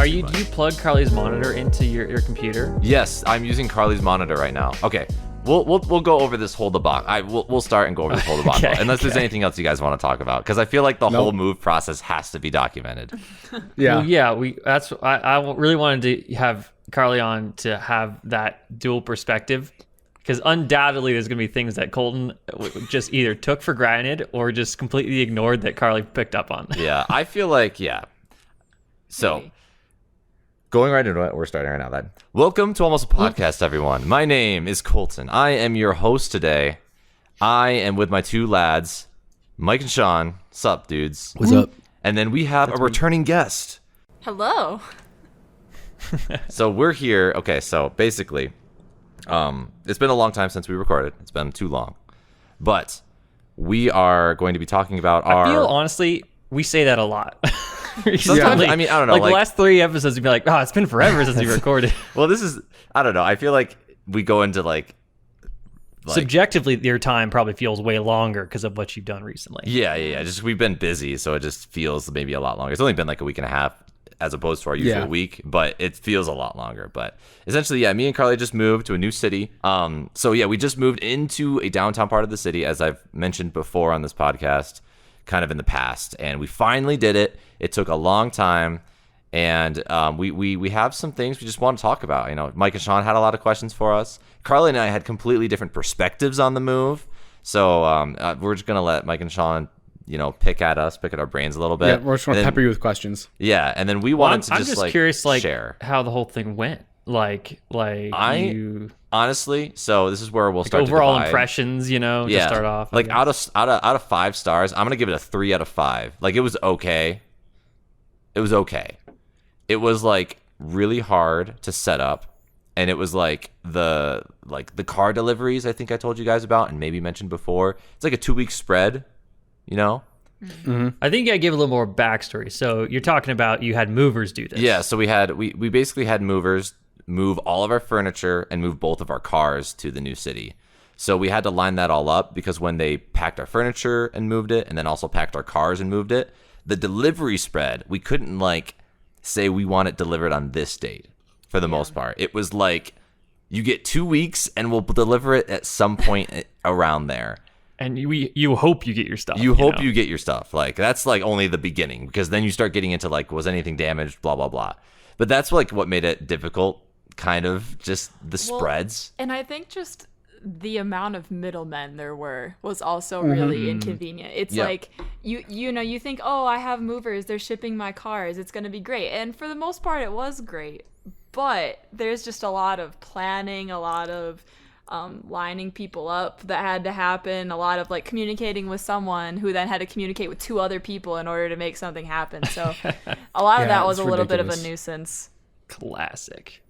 Do you plug Carly's monitor into your computer? Yes, I'm using Carly's monitor right now. Okay, we'll go over this whole debacle. We'll start and go over this whole debacle, unless there's anything else you guys want to talk about, because I feel like the whole move process has to be documented. Yeah, I really wanted to have Carly on to have that dual perspective, because undoubtedly there's going to be things that Colton just either took for granted or just completely ignored that Carly picked up on. Yeah, I feel like, So, going right into it, we're starting right now then. Welcome to Almost a Podcast, everyone. My name is Colton. I am your host today. I am with my two lads, Mike and Sean. Sup, dudes? What's up? And then we have a returning guest. Hello. So we're here. Okay, so basically, it's been a long time since we recorded. It's been too long. But we are going to be talking about I feel, honestly, we say that a lot. Sometimes, I mean, I don't know. Like the last 3 episodes, you'd be like, it's been forever since we recorded. Well, this is, I don't know. I feel like we go into like subjectively, your time probably feels way longer because of what you've done recently. Yeah. Just we've been busy, so it just feels maybe a lot longer. It's only been like a week and a half as opposed to our usual week, but it feels a lot longer. But essentially, me and Carly just moved to a new city. We just moved into a downtown part of the city, as I've mentioned before on this podcast, kind of in the past, and we finally did it. It took a long time, and we have some things we just want to talk about. You know, Mike and Sean had a lot of questions for us. Carly and I had completely different perspectives on the move, so we're just gonna let Mike and Sean, pick at our brains a little bit. Yeah, we're just gonna pepper you with questions. Yeah, and then we wanted to I'm just curious, share how the whole thing went. Honestly, so this is where we'll start overall to impressions, to start off. Like out of 5 stars, I'm gonna give it a 3 out of 5. Like, it was okay. It was okay. It was like really hard to set up, and it was like the car deliveries I think I told you guys about and maybe mentioned before. It's like a 2-week spread, Mm-hmm. I think I gave a little more backstory. So you're talking about you had movers do this. Yeah, so we basically had movers move all of our furniture and move both of our cars to the new city. So we had to line that all up, because when they packed our furniture and moved it, and then also packed our cars and moved it, the delivery spread, we couldn't say we want it delivered on this date for the most part. It was like, you get 2 weeks and we'll deliver it at some point around there. And you hope you get your stuff. You hope you get your stuff. Like, that's like only the beginning, because then you start getting into like, was anything damaged, blah, blah, blah. But that's like what made it difficult, kind of just the spreads. And I think just the amount of middlemen there was also really inconvenient. It's like you think, I have movers, they're shipping my cars, it's going to be great. And for the most part it was great. But there's just a lot of planning, a lot of lining people up that had to happen, a lot of like communicating with someone who then had to communicate with 2 other people in order to make something happen. So a lot of that was a little bit of a nuisance. Classic.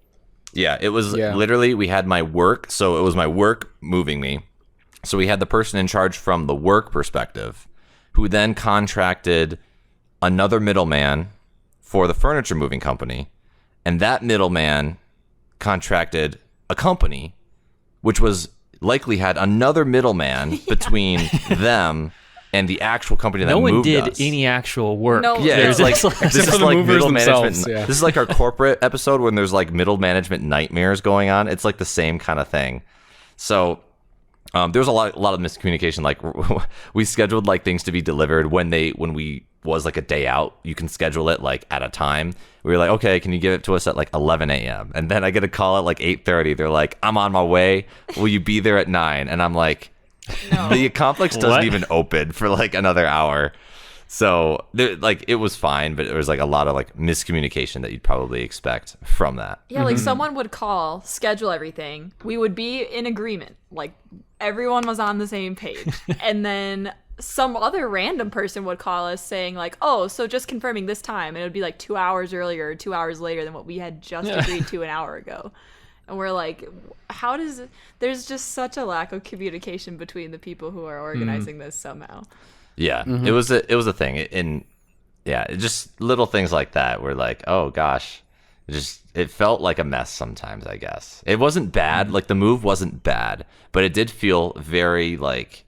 Yeah, it was literally, we had my work, so it was my work moving me. So we had the person in charge from the work perspective, who then contracted another middleman for the furniture moving company. And that middleman contracted a company, which was likely had another middleman between them and the actual company that moved us. No one did any actual work. No. Yeah, it's like this is like middle management. Yeah. This is like our corporate episode when there's like middle management nightmares going on. It's like the same kind of thing. So there was a lot of miscommunication. Like, we scheduled like things to be delivered when we was like a day out. You can schedule it like at a time. We were like, okay, can you give it to us at like 11 a.m.? And then I get a call at like 8:30. They're like, I'm on my way. Will you be there at 9? And I'm like, no. The complex doesn't even open for like another hour. So it was fine, but there was like a lot of like miscommunication that you'd probably expect from that. Yeah, like someone would call, schedule everything. We would be in agreement. Like, everyone was on the same page. And then some other random person would call us saying like, so just confirming this time. And it would be like 2 hours earlier or 2 hours later than what we had just agreed to an hour ago. And we're like, there's just such a lack of communication between the people who are organizing this somehow. Yeah, it was a thing. It just little things like that were like, oh gosh, it felt like a mess sometimes, I guess. It wasn't bad, like the move wasn't bad, but it did feel very like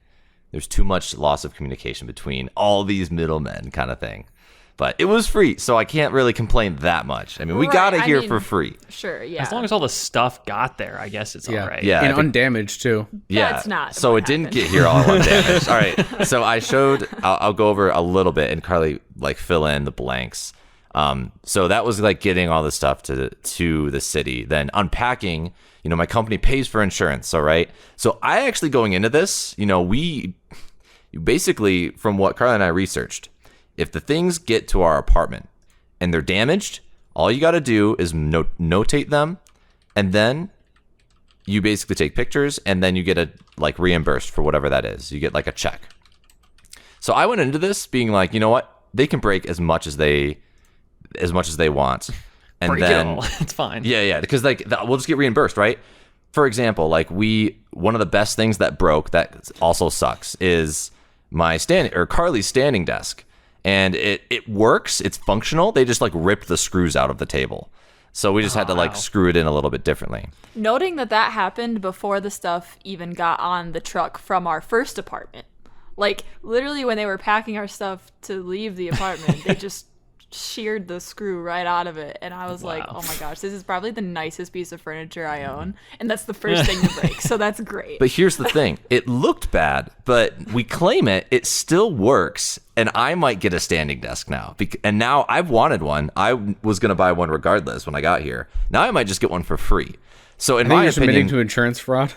there's too much loss of communication between all these middlemen kind of thing. But it was free, so I can't really complain that much. I mean, we got it here for free. Sure, yeah. As long as all the stuff got there, I guess it's all right. Yeah, and undamaged too. Yeah, That's not so it didn't get here all undamaged. All right, so I showed. I'll go over a little bit, and Carly like fill in the blanks. So that was like getting all the stuff to the city, then unpacking. You know, my company pays for insurance, all right. So I actually going into this, you know, we basically from what Carly and I researched. If the things get to our apartment and they're damaged, all you got to do is notate them, and then you basically take pictures, and then you get reimbursed for whatever that is. You get like a check. So I went into this being like, you know what? They can break as much as they want, and break then it all. It's fine. Yeah, because we'll just get reimbursed, right? For example, like one of the best things that broke that also sucks is my Carly's standing desk. And it works. It's functional. They just like ripped the screws out of the table. So we just had to like screw it in a little bit differently. Noting that happened before the stuff even got on the truck from our first apartment. Like literally when they were packing our stuff to leave the apartment, they just sheared the screw right out of it. And I was like, oh my gosh, this is probably the nicest piece of furniture I own. And that's the first thing to break. So that's great. But here's the thing. It looked bad, but we claim it still works. And I might get a standing desk now. And now I've wanted one. I was going to buy one regardless when I got here. Now I might just get one for free. So in my you're opinion, submitting to insurance fraud.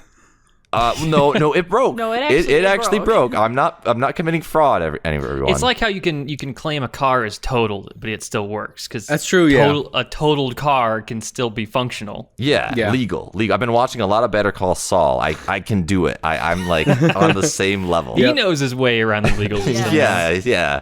No, it broke. No, it actually broke. I'm not committing fraud. Everyone. It's like how you can claim a car is totaled, but it still works because that's true. Yeah, a totaled car can still be functional. Yeah. Legal. I've been watching a lot of Better Call Saul. I can do it. I'm like on the same level. He knows his way around the legal system. Yeah.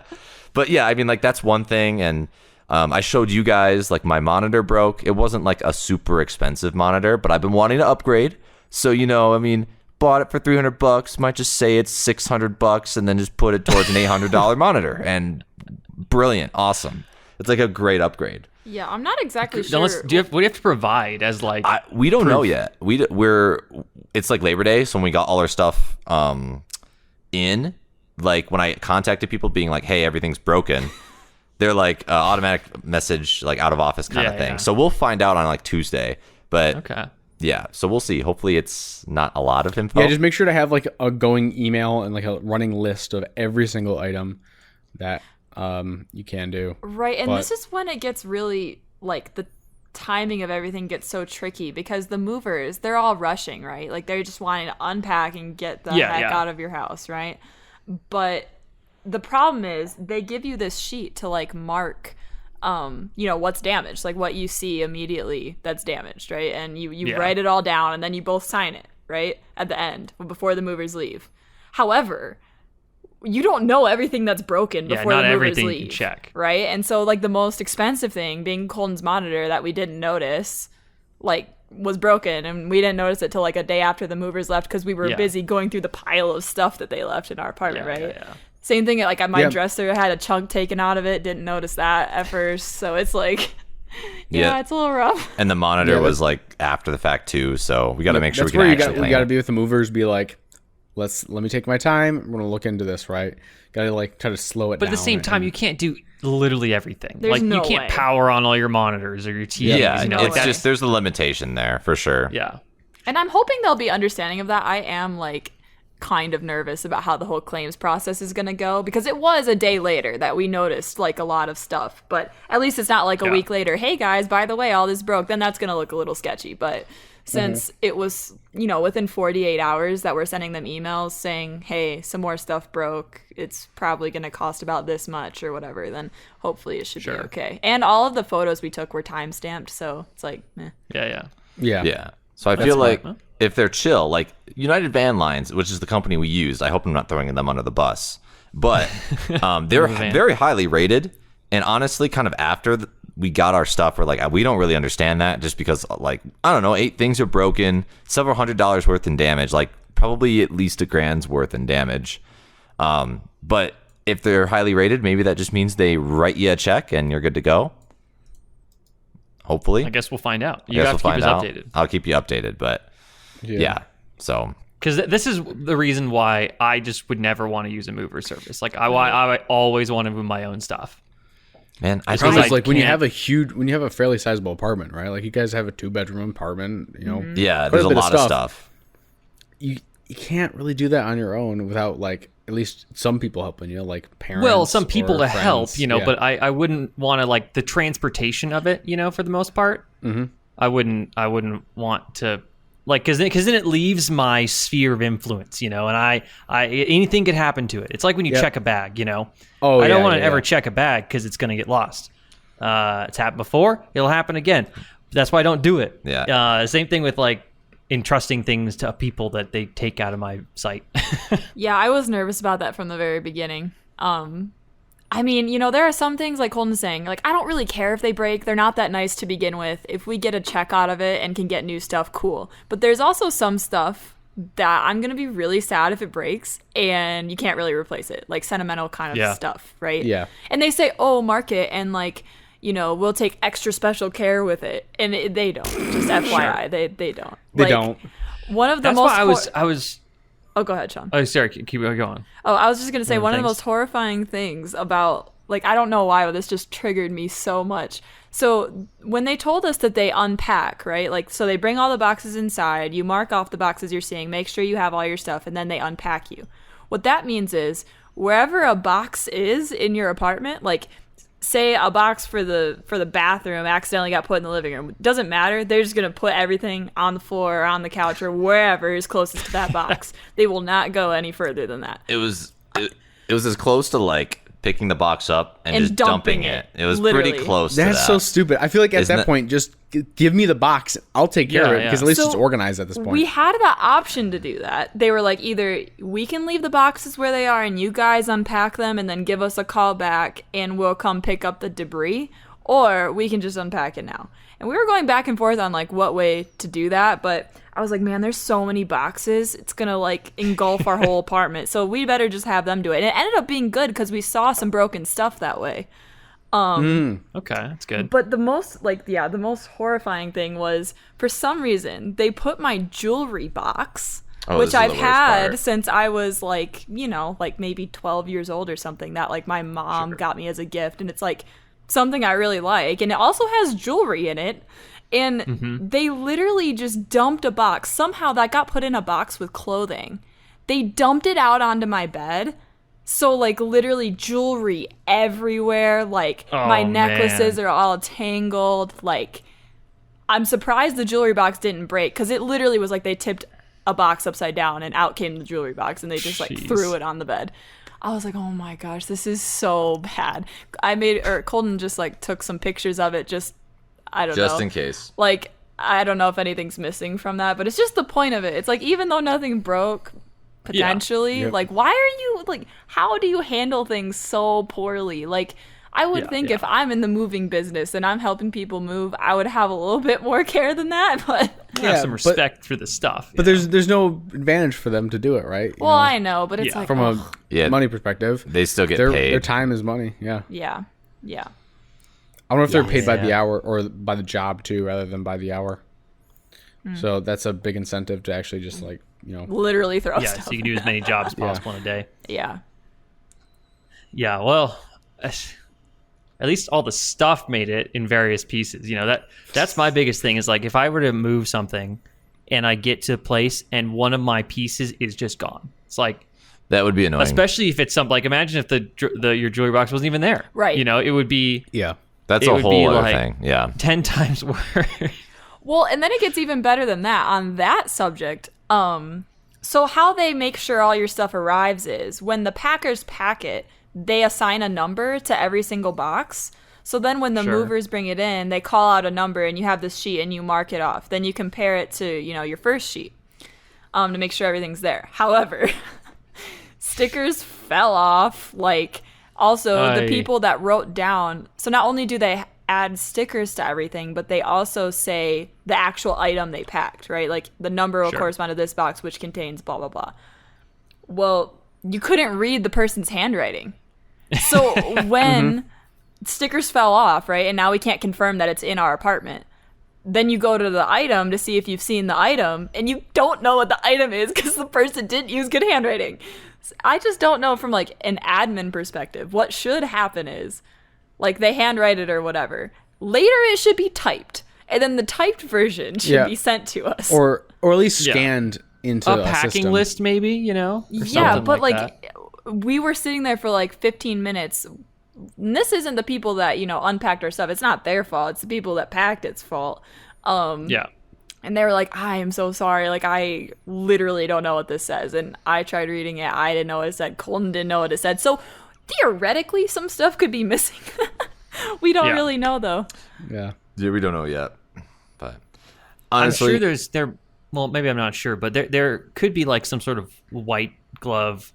But yeah, I mean, like that's one thing, and I showed you guys like my monitor broke. It wasn't like a super expensive monitor, but I've been wanting to upgrade. So I mean. Bought it for $300, might just say it's $600 and then just put it towards an $800 monitor, and brilliant, awesome. It's like a great upgrade. Yeah, I'm not exactly sure. What do you have to provide as like? We don't know yet. It's like Labor Day, so when we got all our stuff in, like when I contacted people being like, hey, everything's broken, they're like automatic message like out of office kind of thing. Yeah. So we'll find out on like Tuesday, but okay. Yeah, so we'll see. Hopefully it's not a lot of info. Yeah, just make sure to have like a going email and like a running list of every single item that you can do. Right, and this is when it gets really like the timing of everything gets so tricky because the movers, they're all rushing, right? Like they're just wanting to unpack and get the heck out of your house, right? But the problem is they give you this sheet to like mark what's damaged, like what you see immediately that's damaged, right? And you write it all down and then you both sign it, right? At the end, before the movers leave. However, you don't know everything that's broken before the movers leave. You check. Right? And so like the most expensive thing being Colton's monitor that we didn't notice, like was broken, and we didn't notice it till like a day after the movers left because we were busy going through the pile of stuff that they left in our apartment, right? Yeah. Same thing, like my dresser had a chunk taken out of it. Didn't notice that at first, so it's like, it's a little rough. And the monitor was like after the fact too, so we got to make sure we can actually. We got to be with the movers. Be like, let me take my time. We're gonna look into this, right? Got to like try to slow it down. But at the same time, you can't do literally everything. There's like no you can't way. power on all your monitors or your TVs. Yeah, it's just there's a limitation there for sure. Yeah, and I'm hoping they'll be understanding of that. I am like kind of nervous about how the whole claims process is going to go because it was a day later that we noticed like a lot of stuff, but at least it's not like a week later, hey guys, by the way, all this broke. Then that's going to look a little sketchy. But since it was within 48 hours that we're sending them emails saying, hey, some more stuff broke, it's probably going to cost about this much or whatever, then hopefully it should be okay. And all of the photos we took were time stamped, so it's like yeah. So I feel like if they're chill, like United Van Lines, which is the company we used, I hope I'm not throwing them under the bus, but they're very highly rated. And honestly, kind of after we got our stuff, we're like, we don't really understand that just because, like, I don't know, 8 things are broken, several $100s worth in damage, like probably at least $1,000's worth in damage. But if they're highly rated, maybe that just means they write you a check and you're good to go. Hopefully. I guess we'll find out. You have to keep us updated. I'll keep you updated, but yeah. So because this is the reason why I just would never want to use a mover service. Like I always want to move my own stuff. Man, I Problem think is, like when you can't- have a fairly sizable apartment, right? Like you guys have a 2-bedroom apartment, you know. yeah, quite there's a bit lot of stuff. You can't really do that on your own without like at least some people helping you, like parents. Well, some people or to help, friends. you know, Yeah. but I wouldn't want to like the transportation of it, you know, for the most part. Mm-hmm. I wouldn't want to like because then it leaves my sphere of influence, you know, and I anything could happen to it. It's like when you check a bag, you know. Oh, I don't yeah, want to yeah, ever yeah. check a bag because it's going to get lost. It's happened before. It'll happen again. That's why I don't do it. Yeah. Same thing with like entrusting things to people that they take out of my sight. Yeah, I was nervous about that from the very beginning. I mean, you know, there are some things like Colton's saying, like, I don't really care if they break. They're not that nice to begin with. If we get a check out of it and can get new stuff, cool. But there's also some stuff that I'm going to be really sad if it breaks and you can't really replace it. Like sentimental kind of stuff, right? Yeah. And they say, oh, mark it and like, you know, we'll take extra special care with it. And they don't. Just FYI, they don't. They Like, don't. One of the That's most... why I was. Oh, go ahead, Sean. Oh, sorry. Keep going. Oh, I was just going to say one of the thanks. most horrifying things about, like, I don't know why, but this just triggered me so much. So when they told us that they unpack, right? Like, so they bring all the boxes inside, you mark off the boxes you're seeing, make sure you have all your stuff, and then they unpack you. What that means is wherever a box is in your apartment, like, say a box for the bathroom accidentally got put in the living room, doesn't matter. They're just going to put everything on the floor or on the couch or wherever is closest to that box. They will not go any further than that. It was as close to like picking the box up and just dumping dumping it. it. It was Literally. pretty close to That's that. so stupid. I feel like at Isn't that it? point, just give me the box. I'll take care of Yeah, it because yeah. at least So, it's organized at this point. We had the option to do that. They were like, either we can leave the boxes where they are and you guys unpack them and then give us a call back and we'll come pick up the debris, or we can just unpack it now. And we were going back and forth on like what way to do that, but I was like, man, there's so many boxes. It's going to like engulf our whole apartment. So we better just have them do it. And it ended up being good because we saw some broken stuff that way. Okay, that's good. But the most the most horrifying thing was, for some reason, they put my jewelry box, Oh, which this is I've the worst had part. since I was like, you know, like maybe 12 years old or something, that like my mom got me as a gift, and it's like something I really like, and it also has jewelry in it. And they literally just dumped a box. Somehow that got put in a box with clothing. They dumped it out onto my bed. So, like, literally jewelry everywhere. Like, my necklaces are all tangled. Like, I'm surprised the jewelry box didn't break, because it literally was like they tipped a box upside down and out came the jewelry box and they just, like, Jeez. threw it on the bed. I was like, oh my gosh, this is so bad. Colton just, like, took some pictures of it, I don't know. Just in case. Like, I don't know if anything's missing from that, but it's just the point of it. It's like, even though nothing broke, potentially, Yep. like, why are you, like, how do you handle things so poorly? Like, I would think if I'm in the moving business and I'm helping people move, I would have a little bit more care than that, but... Have some but- respect for the stuff. But there's no advantage for them to do it, right? You Well, know, I know, but it's Yeah. like, from ugh. a Yeah. money perspective, They still get their paid. time is money. Yeah. Yeah. I don't know if they're paid by Yeah. the hour or by the job too, rather than by the hour. Hmm. So that's a big incentive to actually just like, you know, Literally throw yeah, stuff. so you can do as many jobs as possible in a day. Yeah. Yeah, well, at least all the stuff made it in various pieces. You know, that's my biggest thing is like if I were to move something and I get to a place and one of my pieces is just gone. It's like, That would be annoying. especially if it's something like imagine if your jewelry box wasn't even there. Right. You know, it would be yeah. That's it a would be whole other like- thing. Yeah. 10 times worse. Well, and then it gets even better than that on that subject. So how they make sure all your stuff arrives is when the packers pack it, they assign a number to every single box. So then when the Sure. movers bring it in, they call out a number and you have this sheet and you mark it off. Then you compare it to, you know, your first sheet to make sure everything's there. However, stickers fell off. Like, also the Aye. people that wrote down, so not only do they add stickers to everything, but they also say the actual item they packed, right? Like the number will Sure. correspond to this box, which contains blah, blah, blah. Well, you couldn't read the person's handwriting. So when stickers fell off, right, and now we can't confirm that it's in our apartment, then you go to the item to see if you've seen the item, and you don't know what the item is because the person didn't use good handwriting. I just don't know from like an admin perspective. What should happen is, Like they handwrite it or whatever. Later it should be typed. And then the typed version should be sent to us. Or at least scanned into a packing system. list, maybe, you know? Yeah, but that. we were sitting there for like 15 minutes. And this isn't the people that, you know, unpacked our stuff. It's not their fault. It's the people that packed its fault. Yeah. And they were like, I am so sorry. Like, I literally don't know what this says. And I tried reading it. I didn't know what it said. Colton didn't know what it said. So theoretically, some stuff could be missing. We don't really know, though. Yeah. Yeah, we don't know yet. But honestly, I'm sure well, maybe I'm not sure, but there could be like some sort of white glove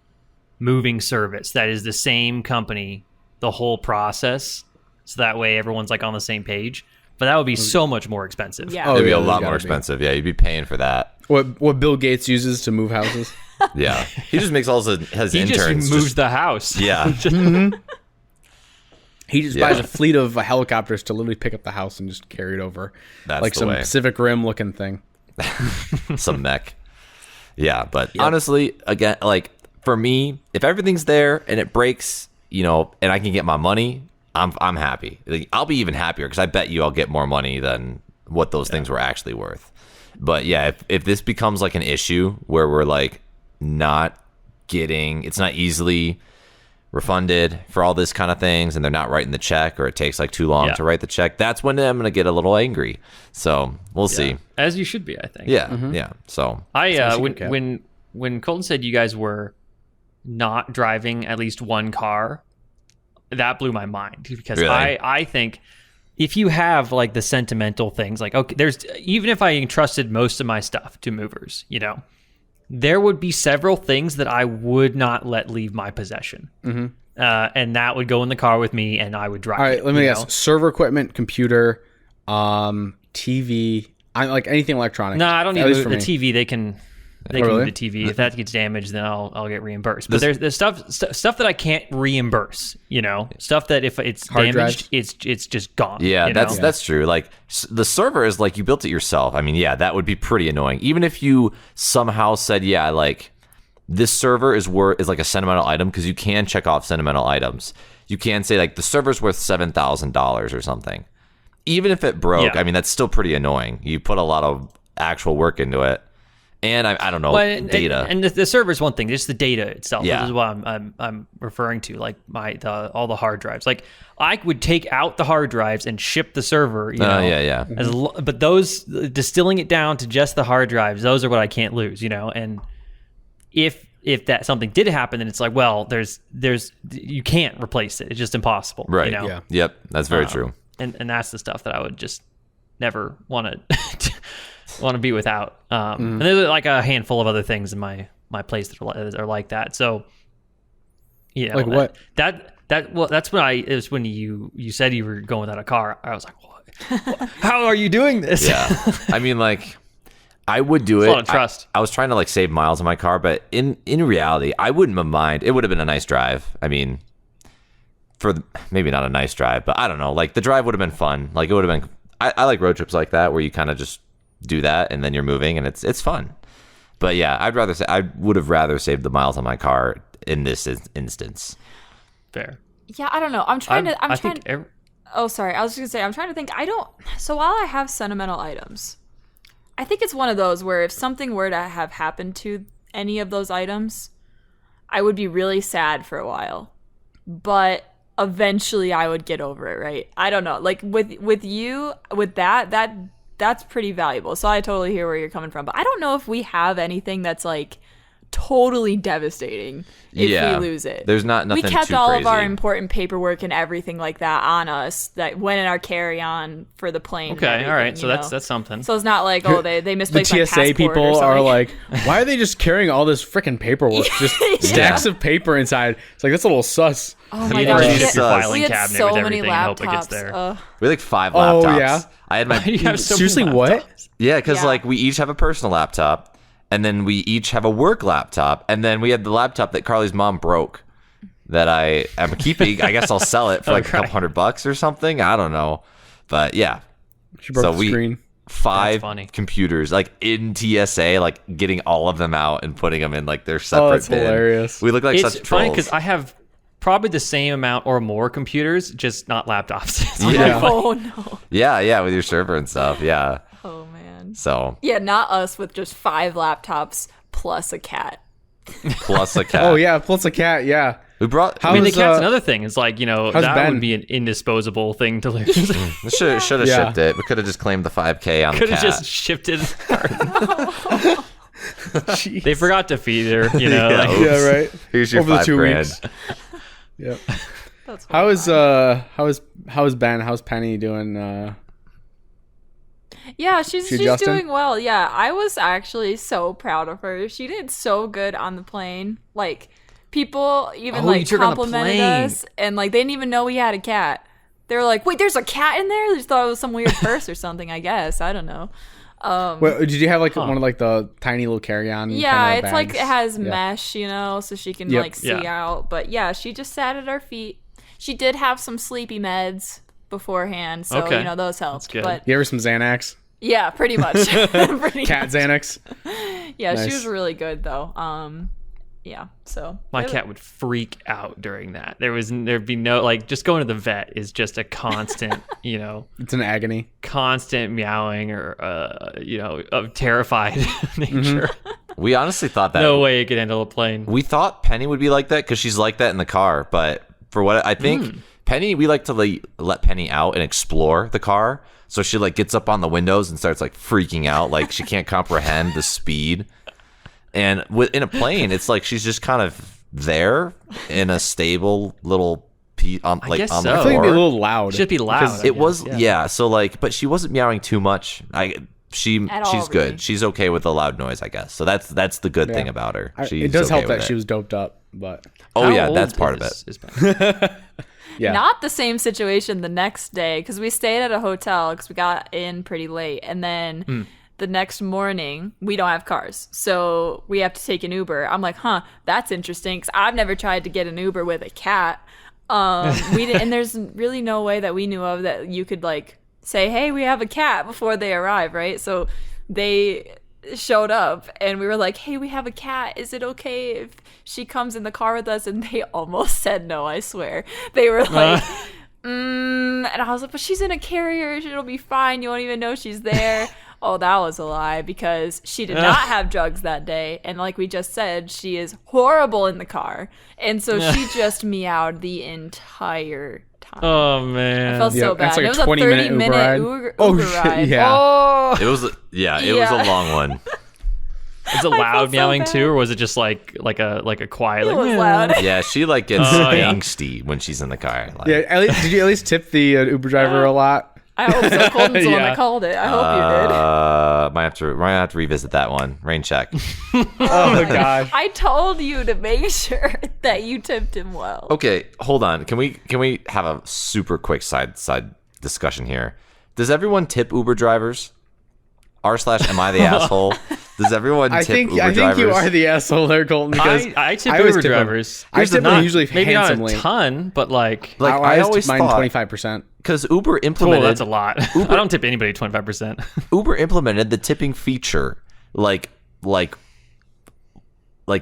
moving service that is the same company the whole process, so that way everyone's like on the same page. But that would be so much more expensive. Yeah. it'd be a there's lot gotta more be. expensive. Yeah, you'd be paying for that. What Bill Gates uses to move houses. Yeah, he just makes all his He interns just moves the house. Yeah. He just buys a fleet of helicopters to literally pick up the house and just carry it over. That's like the some way. Pacific Rim looking thing. Some mech. Yeah, but honestly, again, like for me, if everything's there and it breaks, you know, and I can get my money, I'm happy. Like, I'll be even happier because I bet you I'll get more money than what those things were actually worth. But yeah, if this becomes like an issue where we're like it's not easily refunded for all this kind of things, and they're not writing the check, or it takes like too long to write the check, that's when I'm gonna get a little angry. So we'll see. As you should be, I think. Yeah. So When Colton said you guys were not driving at least one car, that blew my mind, because Really? I think if you have like the sentimental things, like, okay, even if I entrusted most of my stuff to movers, you know, there would be several things that I would not let leave my possession. And that would go in the car with me, and I would drive. All right, it, let me you guess. know? Server equipment, computer, TV, like anything electronic. No, I don't At need least the for me. TV. They can really? move the TV. If that gets damaged, then I'll get reimbursed. But there's stuff that I can't reimburse. You know, stuff that if it's Hard damaged, drives? it's just gone. yeah, you that's know? that's true. Like the server is like you built it yourself. I mean, yeah, that would be pretty annoying. Even if you somehow said, yeah, like this server is like a sentimental item, because you can check off sentimental items. You can say like the server's worth $7,000 or something. Even if it broke, I mean, that's still pretty annoying. You put a lot of actual work into it. And I don't know, data. And the server is one thing, just the data itself. Yeah. This is what I'm referring to, like all the hard drives. Like I would take out the hard drives and ship the server. You know, yeah. But those, distilling it down to just the hard drives, those are what I can't lose. You know, and if that something did happen, then it's like, well, there's you can't replace it. It's just impossible. Right. You know? Yeah. Yep. That's very true. And that's the stuff that I would just never want to be without. And there's like a handful of other things in my place that are like that. So, you know, Like what? That's when you said you were going without a car. I was like, what? How are you doing this? Yeah. I mean, like, I would do it. A lot of trust. I was trying to like save miles on my car, but in reality, I wouldn't have mind. It would have been a nice drive. I mean, maybe not a nice drive, but I don't know. Like the drive would have been fun. Like it would have been. I like road trips like that where you kind of just do that and then you're moving and it's fun. But yeah, I would have rather saved the miles on my car in this instance. Fair. Yeah, I don't know. I'm trying to. Oh, sorry. I was just gonna say I'm trying to think. So while I have sentimental items, I think it's one of those where if something were to have happened to any of those items, I would be really sad for a while, but eventually I would get over it. Right? I don't know. Like with you, with that's pretty valuable. So I totally hear where you're coming from, but I don't know if we have anything that's like totally devastating if we lose it. There's nothing we kept too all crazy. of our important paperwork and everything like that on us that went in our carry-on for the plane. Okay, all right. So that's something. So it's not like they The misplaced my TSA passport people or are something. like, why are they just carrying all this freaking paperwork? Just stacks of paper inside. It's like, that's a little sus. oh my You gosh, need we to had, ship your sus. filing we had cabinet so with many everything and hope it gets laptops. there. We had like 5 Oh, laptops. yeah? I had my You have so many Seriously, what? laptops. yeah, because Yeah. like we each have a personal laptop, and then we each have a work laptop, and then we had the laptop that Carly's mom broke that I am keeping. I guess I'll sell it for like a couple $100 or something. I don't know, but yeah. She broke the screen. 5 funny. computers like in TSA, like getting all of them out and putting them in like their separate that's bin. hilarious. We look like It's such funny trolls. because I have probably the same amount or more computers, just not laptops. Yeah. Oh no. Yeah, with your server and stuff. Yeah. Oh man. So Yeah, not us with just 5 laptops plus a cat. plus a cat. Oh yeah, plus a cat. Yeah. We brought. I mean, the How's, cat's another thing. It's like, that Ben? would be an indisposable thing to lose. Should have Yeah. shipped it. We could have just claimed the 5K on Could the have cat. just shipped it. They forgot to feed her, Yeah. like- Yeah, right. Here's your Over the 5 2 grand. weeks. Yep. That's How is horrifying. how is Ben? How's Penny doing? Yeah, she's adjusting? doing well. Yeah, I was actually so proud of her. She did so good on the plane. Like, people even Oh, you like took her on the complimented plane. us, and like they didn't even know we had a cat. They were like, "Wait, there's a cat in there?" They just thought it was some weird purse or something. I guess I don't know. Well, did you have like one of like the tiny little carry-on? Yeah, kinda it's like it bags? has Yeah. mesh, so she can Yep. like see Yeah. out. But yeah, she just sat at our feet. She did have some sleepy meds beforehand, so Okay. those helped. good. But You ever some Xanax? yeah, pretty much. Pretty Cat Xanax. Yeah, she Nice. was really good though. Yeah, so My cat would freak out during that. There'd be no, like, just going to the vet is just a constant, It's an agony. constant meowing or, of terrified nature. We honestly thought that. No way it could handle a plane. We thought Penny would be like that because she's like that in the car. But for what I think, Penny, we like to let Penny out and explore the car. So she like gets up on the windows and starts like freaking out, like she can't comprehend the speed. And in a plane, it's like she's just kind of there in a stable little on I like guess on so. the I think it'd be a floor. little loud. Should be loud. because I It guess, was yeah. So like, but she wasn't meowing too much. She's all, good. really. She's okay with the loud noise, I guess. So that's the good thing about her. She's it does okay help with that it. she was doped up, but Oh How yeah, old that's part of it. is Ben? yeah. not the same situation the next day because we stayed at a hotel because we got in pretty late, and then the next morning we don't have cars, so we have to take an Uber. I'm like, that's interesting because I've never tried to get an Uber with a cat. We didn't, and there's really no way that we knew of that you could like say, hey, we have a cat before they arrive, right? So they showed up and we were like, hey, we have a cat, is it okay if she comes in the car with us? And they almost said no, I swear. They were like and I was like, but she's in a carrier, it'll be fine, you won't even know she's there. Oh, that was a lie because she did not have drugs that day. And like we just said, she is horrible in the car. And so she just meowed the entire time. Oh, man. I felt so bad. that's like It a was a 20-minute 30-minute Uber ride. Uber Oh, ride. shit, yeah. Oh, It was was Yeah. a long one. Is it I loud felt so meowing bad. too, or was it just like a quiet? it Like, was meow? loud. Yeah, she like gets Oh, yeah. angsty when she's in the car. Like, Yeah, did you at least tip the Uber driver a lot? I hope so. Colton's the one Yeah. that called it. I hope you did. might have to revisit that one. Rain check. Oh gosh. I told you to make sure that you tipped him well. Okay, hold on. Can we have a super quick side discussion here? Does everyone tip Uber drivers? Am I the asshole? Does everyone tip I think Uber drivers? you are the asshole there, Colton. Because I tip always Uber tip 'em. drivers. I tip them Not- usually maybe handsomely. not a ton, but like I always tip mine thought 25%. because Uber cool, implemented that's a lot. I don't tip anybody 25%. Uber implemented the tipping feature like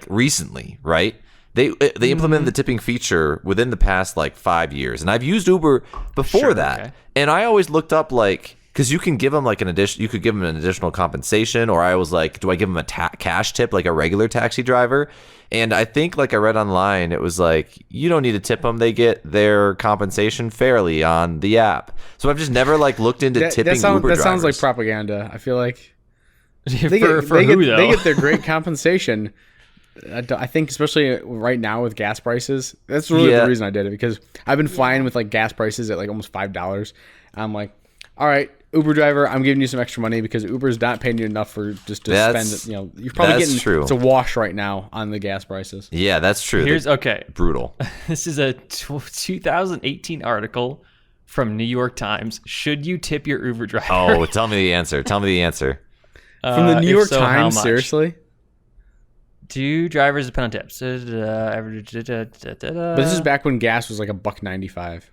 recently, right? They implemented the tipping feature within the past like 5 years, and I've used Uber before Sure, that, okay. and I always looked up like because you can give them like you could give them an additional compensation, or I was like, do I give them a cash tip like a regular taxi driver? And I think like I read online, it was like you don't need to tip them; they get their compensation fairly on the app. So I've just never like looked into tipping Uber that drivers. sounds like propaganda. I feel like for they who though? They get their great compensation. I think especially right now with gas prices, that's really Yeah. the reason I did it, because I've been flying with like gas prices at like almost $5. I'm like, all right, Uber driver, I'm giving you some extra money because Uber's not paying you enough for just to That's- spend. You're probably that's getting true. it's a wash right now on the gas prices. Yeah, that's true. Here's They're okay. brutal. This is a 2018 article from New York Times. Should you tip your Uber driver? Oh, tell me the answer. Tell me the answer. From the New If York so, how Times, much? seriously? Do drivers depend on tips? But this is back when gas was like $1.95.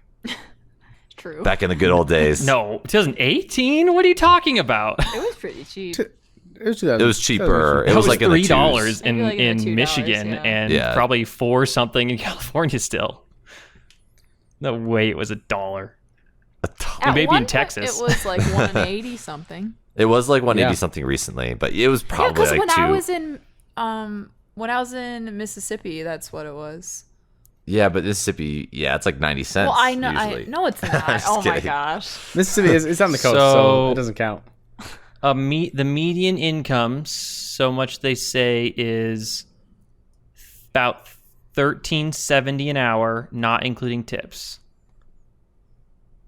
True. Back in the good old days. No, 2018. What are you talking about? It was pretty cheap. It was 2000. It was cheaper. It That was like in the $3 twos. in Maybe like in the $2, Michigan yeah. and Yeah. probably 4 something in California still. No way, it was $1. At Maybe one in Texas. It was like 180 something. It was like 180 Yeah. something recently, but it was Yeah, probably because like when two. I was in Mississippi, that's what it was. Yeah, but Mississippi, it's like 90 cents. Well, I know. Usually. No, it's not. Just Oh my kidding. gosh. Mississippi is it's on the coast, so So- it doesn't count. The median income, so much they say, is about $13.70 an hour, not including tips.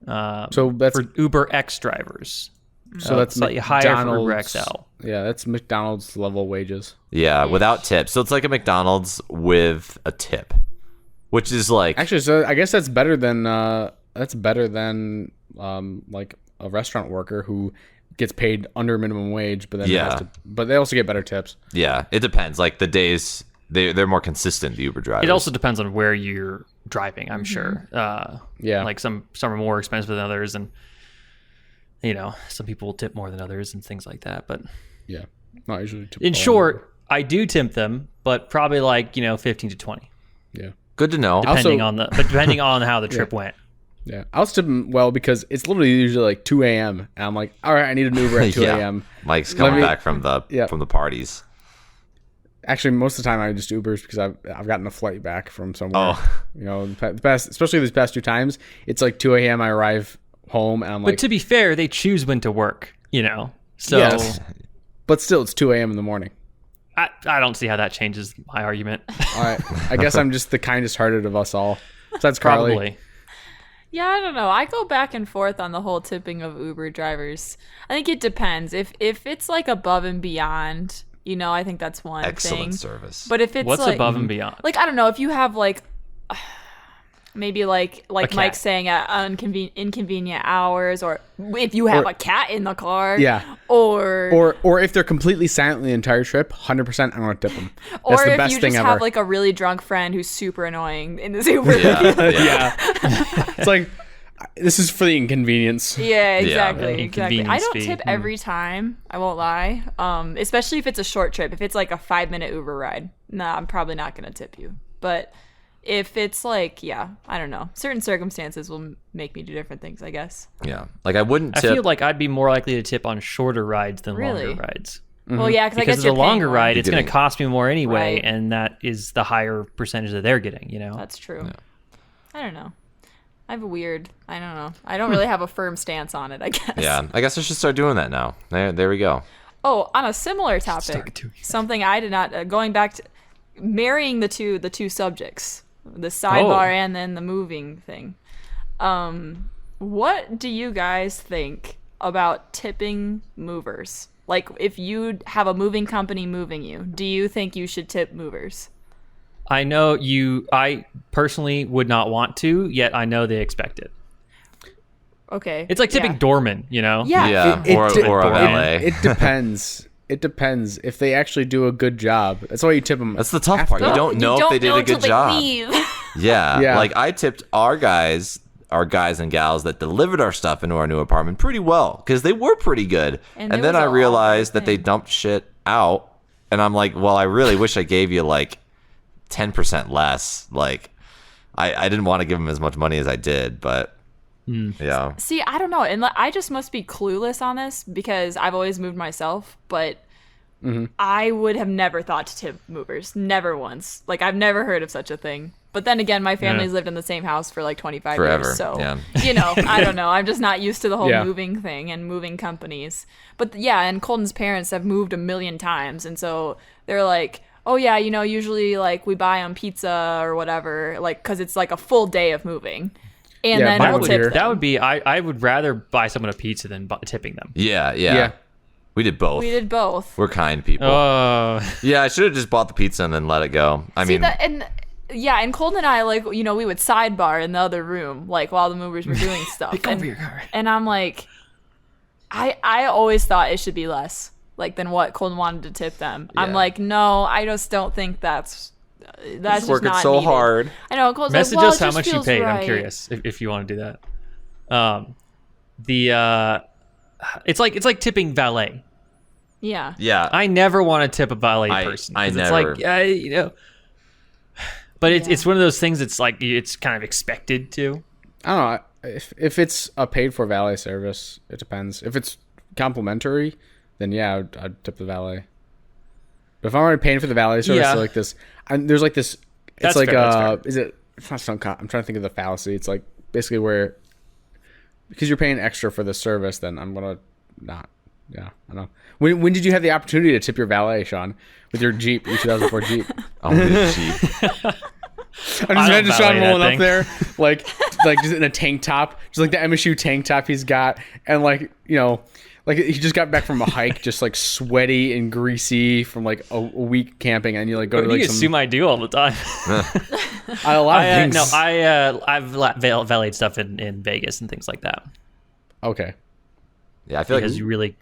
So that's for Uber X drivers. so that's slightly higher for Uber McDonald's- XL. Yeah, that's McDonald's level wages. Yeah, without tips. So it's like a McDonald's with a tip, which is like Actually, so I guess that's better than like a restaurant worker who gets paid under minimum wage, but then but they also get better tips. yeah, it depends. Like the days they're more consistent. The Uber drivers. It also depends on where you're driving, I'm sure. Yeah. Like some are more expensive than others, and some people will tip more than others and things like that. But Yeah, not usually. in short, I do tip them, but probably like 15 to 20, Yeah. good to know. depending Also- depending on how the trip went. Yeah, I'll tip them well because it's literally usually like 2 a.m. and I'm like, all right, I need an Uber at 2 Yeah. a.m. Mike's coming back from the parties. Actually, most of the time I just Ubers because I've gotten a flight back from somewhere. Oh. The past, especially these past 2 times, it's like 2 a.m. I arrive home and I'm But like, to be fair, they choose when to work, So Yes. but still, it's 2 a.m. in the morning. I don't see how that changes my argument. All right, I guess I'm just the kindest hearted of us all. Besides Carly. Probably. Yeah, I don't know. I go back and forth on the whole tipping of Uber drivers. I think it depends. If it's like above and beyond, I think that's one Excellent thing. service. But if it's What's like, above and beyond? like I don't know, if you have like maybe like cat. Mike's saying at inconvenient hours, or if you have Or- a cat in the car, Yeah. or Or if they're completely silent the entire trip, 100% I'm gonna tip them. That's or the if best you thing just ever. have like a really drunk friend who's super annoying in this Uber. yeah. It's like this is for the inconvenience. Yeah, exactly. Yeah, Exactly. I inconvenience don't fee. tip every time. I won't lie. Especially if it's a short trip. If it's like a 5-minute Uber ride, nah, I'm probably not gonna tip you. But if it's like, I don't know. Certain circumstances will make me do different things, I guess. Yeah. Like I wouldn't I tip. feel like I'd be more likely to tip on shorter rides than Really? longer rides. Well, yeah, because I Because guess the you're paying longer more. ride, it's going getting- to cost me more anyway, Right. and that is the higher percentage that they're getting. That's true. I don't know. I don't know. I don't really have a firm stance on it, I guess. Yeah. I guess I should start doing that now. There we go. Oh, on a similar topic, Start doing that. something I did not going back to marrying the two subjects, the sidebar and then the moving thing. What do you guys think about tipping movers? Like, if you have a moving company moving you, do you think you should tip movers? I personally would not want to, yet I know they expect it. Okay, It's like tipping yeah. doormen, Yeah. Yeah. It- or it- or a it- valet. It depends. It depends if they actually do a good job. That's why you tip them. That's the tough part. You don't know if they did a good until job. They leave. Yeah. Yeah. Like I tipped our guys and gals that delivered our stuff into our new apartment pretty well because they were pretty good. And And there then was I a lot realized of that they thing. dumped shit out. And I'm like, well, I really wish I gave you like 10% less. Like I didn't want to give them as much money as I did, but yeah. See, I don't know, and I just must be clueless on this because I've always moved myself, but I would have never thought to tip movers, never once. Like I've never heard of such a thing. But then again, my family's lived in the same house for like 25 Forever, years, so yeah. I don't know. I'm just not used to the whole Yeah. moving thing and moving companies. But yeah, and Colton's parents have moved a million times, and so they're like, oh yeah, usually like we buy them pizza or whatever, like because it's like a full day of moving. And Yeah, then mine we'll would- tip them. That would be, I would rather buy someone a pizza than tipping them. Yeah. Yeah. We did both. We did both. We're kind people. Oh, Yeah, I should have just bought the pizza and then let it go. I mean, And Colton and I, like, we would sidebar in the other room, like, while the movers were doing stuff. And I'm like, I always thought it should be less, like, than what Colton wanted to tip them. I'm Yeah. like, no, I just don't think that's just working not so needed. hard. I know. Colton's message like, well, us it how just much you feels paid. I'm right. curious if you want to do that. It's like tipping valet. Yeah. yeah. I never want to tip a valet person. I 'cause never- It's like, but it's one of those things. It's like it's kind of expected to. I don't know. If it's a paid for valet service, it depends. If it's complimentary, then yeah, I'd tip the valet. But if I'm already paying for the valet service, so like this, there's like this. It's That's like fair, that's fair. is it? It's not some. I'm trying to think of the fallacy. It's like basically where because you're paying extra for the service, then I'm gonna not. Yeah, I know. When did you have the opportunity to tip your valet, Sean, with your Jeep, your 2004 Jeep? Oh, the Jeep. I'm just imagining Sean rolling up there, like just in a tank top, just like the MSU tank top he's got, and like like he just got back from a hike, just like sweaty and greasy from like a week camping, and you like go to like you assume I do all the time. a lot of things. No, I've valeted stuff in Vegas and things like that. Okay. Yeah, I feel Because like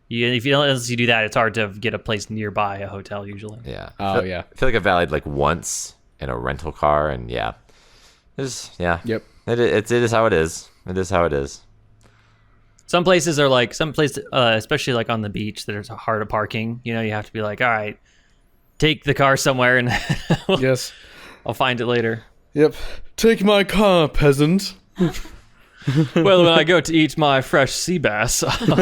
if you don't unless you do that, it's hard to get a place nearby a hotel usually. yeah. Oh yeah. I feel like I valeted like once in a rental car, and yeah, Yep. It is how it is. It is how it is. Some places are like especially like on the beach that are hard of parking. You have to be like, all right, take the car somewhere and Yes. I'll find it later. Yep. Take my car, peasant. Well, when I go to eat my fresh sea bass on the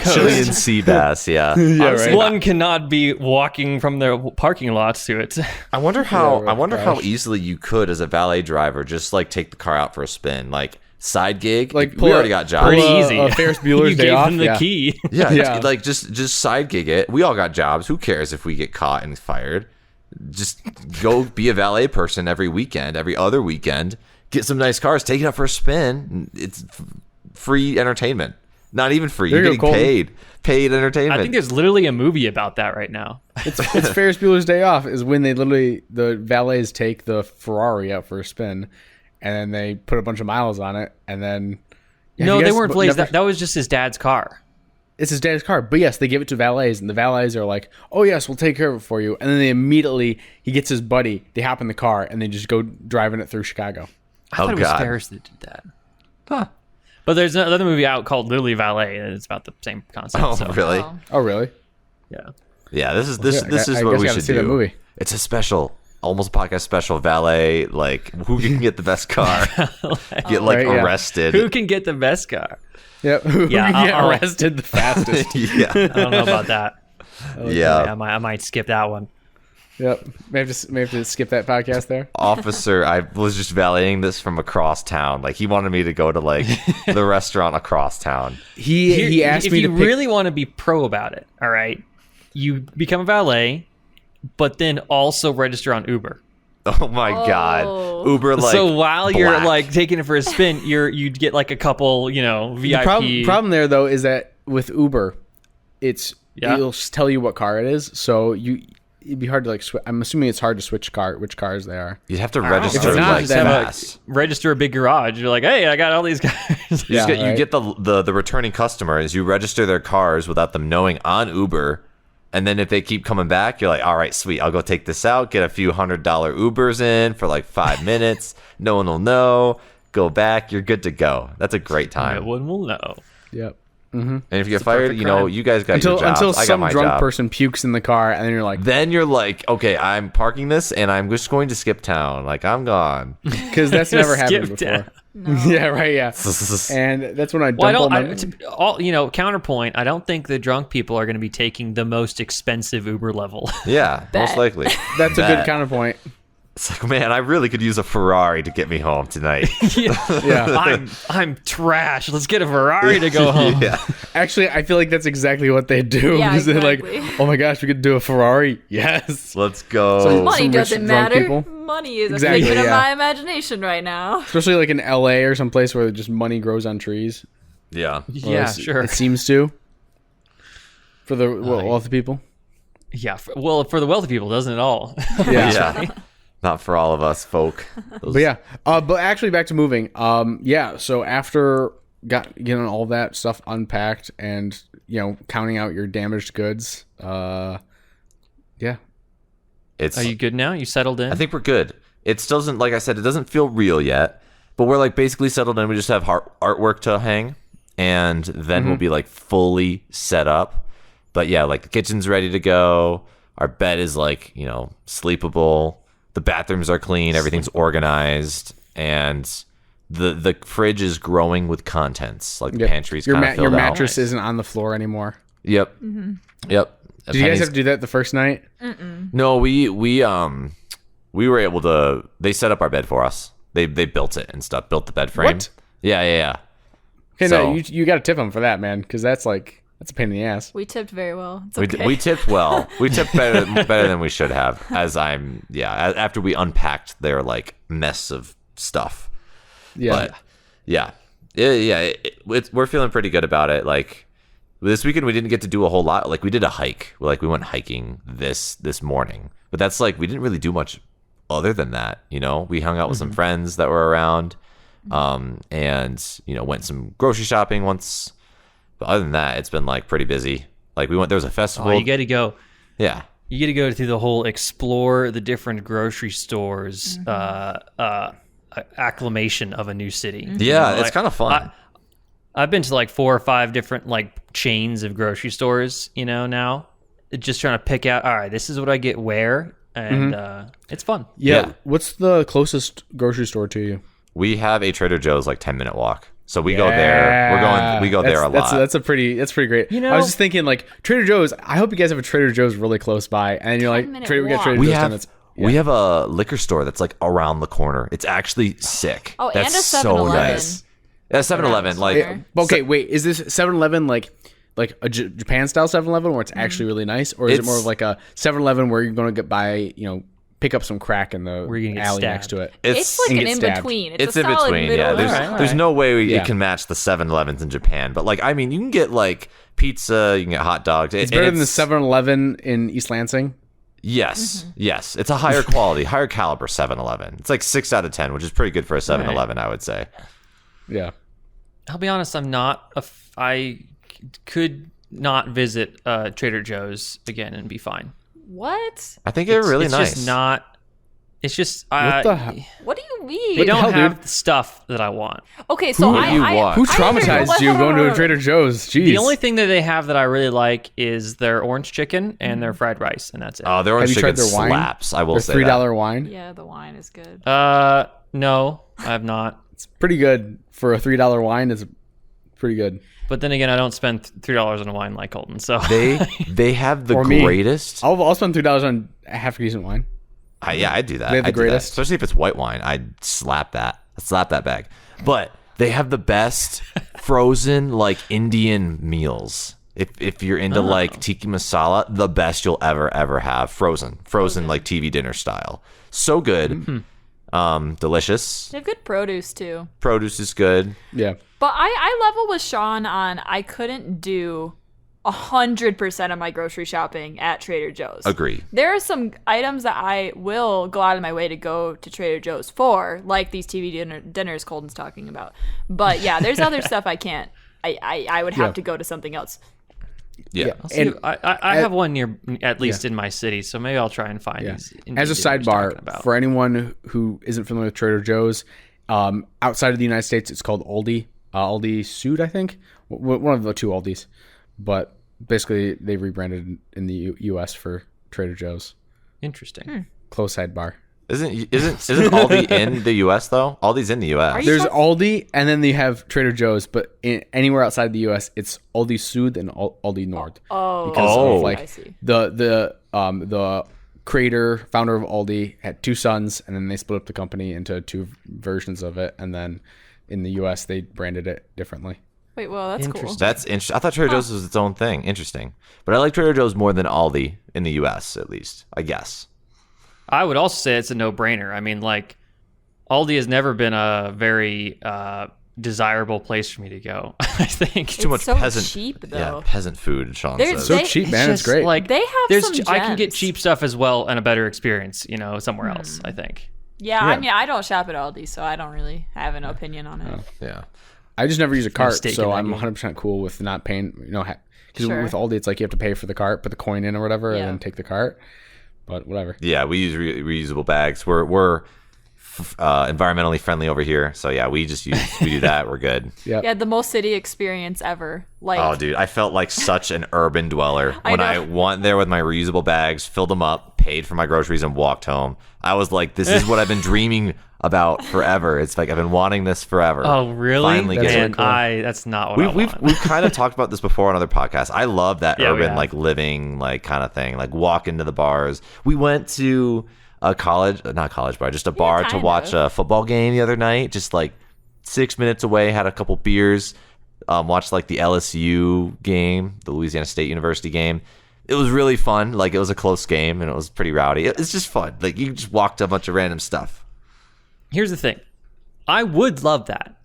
coast, Chilean sea bass, yeah. Yeah, right. one cannot be walking from their parking lots to it. I wonder how Yeah, right, how gosh. easily you could as a valet driver just like take the car out for a spin, like side gig. Like, we pull already a- got jobs. Pretty Well, easy. Ferris Bueller's you Day gave Off, them the yeah. key. Yeah, Yeah. like just side gig it. We all got jobs. Who cares if we get caught and fired? Just go be a valet person every weekend, every other weekend. Get some nice cars, take it out for a spin. It's free entertainment. Not even free. There You're you go, getting Colton. paid entertainment. I think there's literally a movie about that right now. It's Ferris Bueller's Day Off is when they literally the valets take the Ferrari out for a spin, and then they put a bunch of miles on it, and then No, they weren't valets. Never- That was just his dad's car. It's his dad's car, but yes, they give it to valets, and the valets are like, "Oh yes, we'll take care of it for you." And then he gets his buddy, they hop in the car, and they just go driving it through Chicago. I thought it was God. Ferris that did that. Huh. But there's another movie out called Literally Valet, and it's about the same concept. Oh, so, really? Oh. Oh really? Yeah. Yeah, this is I this is guess what I we gotta should see do. that movie. It's a special, almost podcast special valet. Like who can get the best car? Get like Right, yeah. arrested. Who can get the best car? Yep. Who Yeah, can get I'll- arrested the fastest? yeah, I don't know about that. yeah. I might skip that one. Yep. May have to skip that podcast there. Officer, I was just valeting this from across town. Like he wanted me to go to like the restaurant across town. He asked if me you to pick. really want to be pro about it, all right, you become a valet, but then also register on Uber. Oh my god, Oh. Uber like. So while you're black. like taking it for a spin, you'd get like a couple, VIP. The problem there though is that with Uber, Yeah. it'll tell you what car it is, so it'd be hard to like. I'm assuming it's hard to switch which cars they are. You'd have to If register it's not, like then- fast. register a big garage. You're like, hey, I got all these guys. Yeah. You right. get the returning customers. You register their cars without them knowing on Uber, and then if they keep coming back, you're like, all right, sweet, I'll go take this out, get a few $100 Ubers in for like 5 minutes. No one will know. Go back, you're good to go. That's a great No time. one will know. Yep. And if you get a fired, perfect you know, crime. you guys got Until your jobs. I got some my drunk job. person pukes in the car, and then you're like, Then you're like, okay, I'm parking this, and I'm just going to skip town. Like I'm gone. because that's never happened Skip before. down. Yeah, right. Yeah, and that's when I Well, I dump all don't. my. Counterpoint. I don't think the drunk people are going to be taking the most expensive Uber level. Yeah, most Bet. likely. That's a Bet. good counterpoint. It's like, man, I really could use a Ferrari to get me home tonight. Yeah. I'm trash. Let's get a Ferrari to go home. yeah. Actually, I feel like that's exactly what they do. Yeah, because they're like, exactly. oh my gosh, we could do a Ferrari. Yes. Let's go. So- Money Some rich doesn't drunk matter. people. Money is Exactly, a figment yeah. of my imagination right now. Especially like in LA or some place where just money grows on trees. yeah. Or Yeah, sure. It seems to. For the wealthy people. Yeah. For the wealthy people, doesn't it all? Yeah. Not for all of us folk. But yeah, but actually back to moving. Yeah. So after getting all that stuff unpacked and counting out your damaged goods, yeah. It's Are you good now? You settled in? I think we're good. It still doesn't, like I said, it doesn't feel real yet, but we're like basically settled in. We just have artwork to hang, and then we'll be like fully set up. But yeah, like the kitchen's ready to go. Our bed is like, sleepable. The bathrooms are clean. Everything's organized. And the fridge is growing with contents. Like the pantry's kind of filled your out. mattress isn't on the floor anymore. Yep. Yep. Did you guys have to do that the first night? No, we were able to. They set up our bed for us. They built it and stuff. Built the bed frame. What? Yeah. Okay, So- no, you got to tip them for that, man, because that's a pain in the ass. We tipped very well. It's okay. We tipped well. We tipped better than we should have. After we unpacked their like mess of stuff. Yeah. But we're feeling pretty good about it. Like this weekend, we didn't get to do a whole lot. Like we did a hike. We went hiking this morning, but that's like we didn't really do much other than that. We hung out with some friends that were around, and went some grocery shopping once. But other than that, it's been like pretty busy. Like there was a festival. Oh, you got to go. Yeah. You get to go through the whole explore the different grocery stores acclimation of a new city. Yeah, it's kind of fun. I've been to like 4 or 5 different like chains of grocery stores, now. Just trying to pick out, all right, this is what I get where, and it's fun. Yeah. What's the closest grocery store to you? We have a Trader Joe's like 10-minute walk. So we go there. We go there a lot. That's pretty great. I was just thinking like Trader Joe's. I hope you guys have a Trader Joe's really close by, and you're like, we got Trader Joe's. We have a liquor store that's like around the corner. It's actually sick. Oh, that's and a 7-Eleven. So nice. Yeah, 7-Eleven. Like, okay, wait, is this 7-Eleven like a Japan style 7-Eleven where it's actually really nice, or is it more of like a 7-Eleven where you're going to pick up some crack in the alley next to it? It's like an in-between. It's in a solid between, middle. yeah. There's no way it can match the 7-Elevens in Japan. But, like, I mean, you can get, like, pizza, you can get hot dogs. It's better than the 7-Eleven in East Lansing? Yes. Yes. It's a higher quality, higher caliber 7-Eleven. It's like 6 out of 10, which is pretty good for a 7-Eleven, I would say. Yeah. I'll be honest, I could not visit Trader Joe's again and be fine. What? I think they're really nice. It's just what the hell? What do you mean? They don't have the stuff that I want. Okay, so Who traumatized you going to a Trader Joe's? Jeez. The only thing that they have that I really like is their orange chicken and their fried rice, and that's it. Oh, their orange Have you chicken tried their wine? slaps. I will say $3 that. wine. Yeah, the wine is good. No, I have not. It's pretty good for a $3 wine. It's pretty good. But then again, I don't spend $3 on a wine like Colton. So They have the Or me. greatest. I'll spend $3 on a half decent wine. I'd do that. They have the I'd do that. greatest? Especially if it's white wine. I'd slap that. I'd slap that bag. But they have the best frozen like Indian meals. If you're into like tiki masala, the best you'll ever have. Frozen like TV dinner style. So good. Delicious. They have good produce too. Produce is good. Yeah. But I level with Sean on I couldn't do 100% of my grocery shopping at Trader Joe's. Agree. There are some items that I will go out of my way to go to Trader Joe's for, like these TV dinners Colton's talking about. But yeah, there's other stuff I can't. I would have to go to something else. Yeah. And I have one near, at least in my city, so maybe I'll try and find these. As a sidebar, for anyone who isn't familiar with Trader Joe's, outside of the United States, it's called Aldi. Aldi Sud, I think. One of the two Aldis. But basically, they rebranded in the U.S. for Trader Joe's. Interesting. Close sidebar. Isn't Aldi in the U.S. though? Aldi's in the U.S. There's Aldi, and then they have Trader Joe's, but anywhere outside the U.S., it's Aldi Sud and Aldi Nord. Because of I see. the founder of Aldi had 2 sons, and then they split up the company into 2 versions of it, and then in the U.S. they branded it differently. Wait, well, that's cool. That's interesting. I thought Trader Joe's was its own thing. Interesting. But I like Trader Joe's more than Aldi in the U.S., at least, I guess. I would also say it's a no-brainer. I mean, like, Aldi has never been a very desirable place for me to go. I think Too much so peasant. cheap, though. Yeah, peasant food. Sean There's says. So cheap, man. It's great. Like, They have some I can get gems. cheap stuff as well and a better experience, somewhere else, I think. Yeah, I mean, I don't shop at Aldi, so I don't really have an opinion on it. Yeah. I just never use a cart, stake so in that I'm game. 100% cool with not paying, because Sure. with Aldi, it's like you have to pay for the cart, put the coin in or whatever, Yeah. and then take the cart. But whatever. Yeah, we use reusable bags. We're environmentally friendly over here. So yeah, we do that. We're good. Yeah, the most city experience ever. Like, oh, dude, I felt like such an urban dweller when I went there with my reusable bags, filled them up, paid for my groceries, and walked home. I was like, this is what I've been dreaming about forever. It's like I've been wanting this forever. Oh, really? Finally that's getting cool. That's not what we've kind of talked about this before on other podcasts. I love that urban like living like kind of thing. Like walk into the bars. We went to a not college bar, just a bar to watch a football game the other night. Just like 6 minutes away, had a couple beers, watched like the LSU game, the Louisiana State University game. It was really fun. Like it was a close game and it was pretty rowdy. It's just fun. Like you just walked a bunch of random stuff. Here's the thing. I would love that.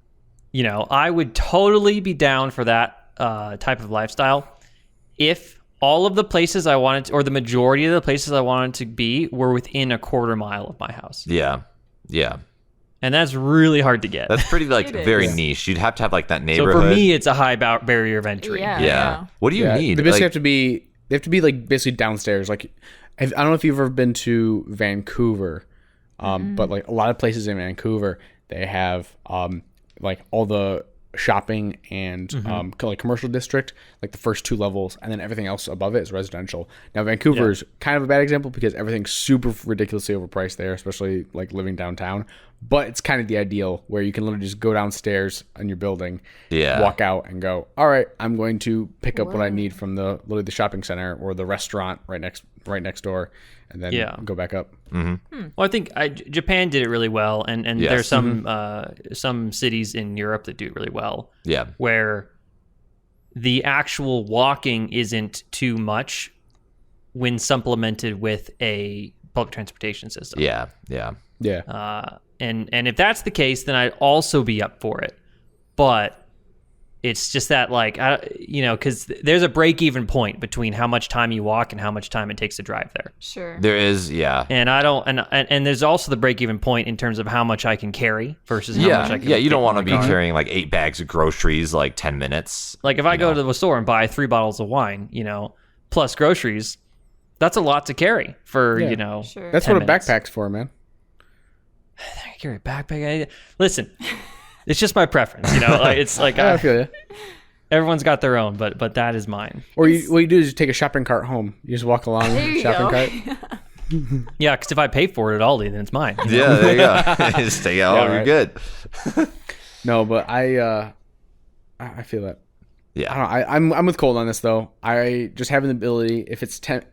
You know, I would totally be down for that type of lifestyle if all of the places I wanted to, or the majority of the places I wanted to be were within a quarter mile of my house. Yeah. Yeah. And that's really hard to get. That's pretty like very niche. You'd have to have like that neighborhood. So for me, it's a high barrier of entry. Yeah. What do you need? They basically have to be like basically downstairs. Like I don't know if you've ever been to Vancouver. But like a lot of places in Vancouver, they have like all the shopping and like commercial district, like the first 2 levels, and then everything else above it is residential. Now Vancouver is kind of a bad example because everything's super ridiculously overpriced there, especially like living downtown. But it's kind of the ideal where you can literally just go downstairs in your building, walk out and go, all right, I'm going to pick up what I need from literally the shopping center or the restaurant right next door, and then go back up. Well, I think Japan did it really well, and there's some cities in Europe that do it really well. Yeah, where the actual walking isn't too much when supplemented with a public transportation system. Yeah. And if that's the case, then I'd also be up for it. But it's just that, like, because there's a break-even point between how much time you walk and how much time it takes to drive there. Sure. There is, yeah. And I don't, and there's also the break-even point in terms of how much I can carry versus how much I can. Yeah, you don't want to be carrying like 8 bags of groceries like 10 minutes. Like if I go to the store and buy 3 bottles of wine, plus groceries, that's a lot to carry for, Sure. That's what a backpack's for, man. I carry a backpack. Listen, it's just my preference, it's like I feel you. Everyone's got their own, but that is mine. Or what you do is you take a shopping cart home. You just walk along with the shopping cart. Yeah, because if I pay for it at Aldi, then it's mine. Yeah, there you go. Just take it home. You're good. No, but I feel that. Yeah, I don't know. I'm with Colton on this though. I just having the ability. If it's 10,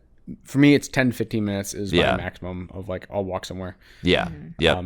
for me, it's 10 to 15 minutes is my maximum of like I'll walk somewhere. Yeah, yeah.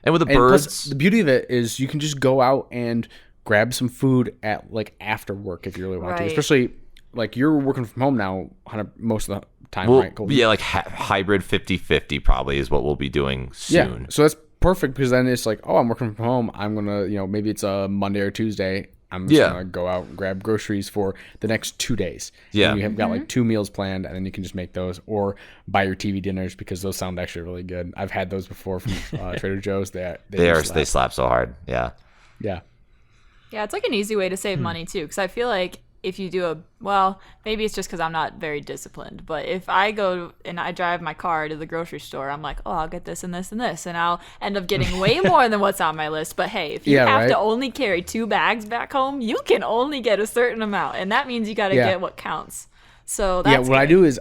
And with the birds, plus, the beauty of it is you can just go out and grab some food at like after work if you really want to. Especially like you're working from home now most of the time, right? Colton? Yeah, like hybrid 50-50 probably is what we'll be doing soon. Yeah, so that's perfect because then it's like, oh, I'm working from home. I'm gonna, maybe it's a Monday or Tuesday. I'm just gonna go out and grab groceries for the next 2 days. Yeah, and you have got like 2 meals planned, and then you can just make those or buy your TV dinners because those sound actually really good. I've had those before from Trader Joe's. They slap so hard. Yeah. Yeah. Yeah, it's like an easy way to save money too, because I feel like if you do maybe it's just because I'm not very disciplined, but if I go and I drive my car to the grocery store, I'm like, oh, I'll get this and this and this, and I'll end up getting way more than what's on my list. But hey, if you have to only carry 2 bags back home, you can only get a certain amount, and that means you got to get what counts. So that's what I do is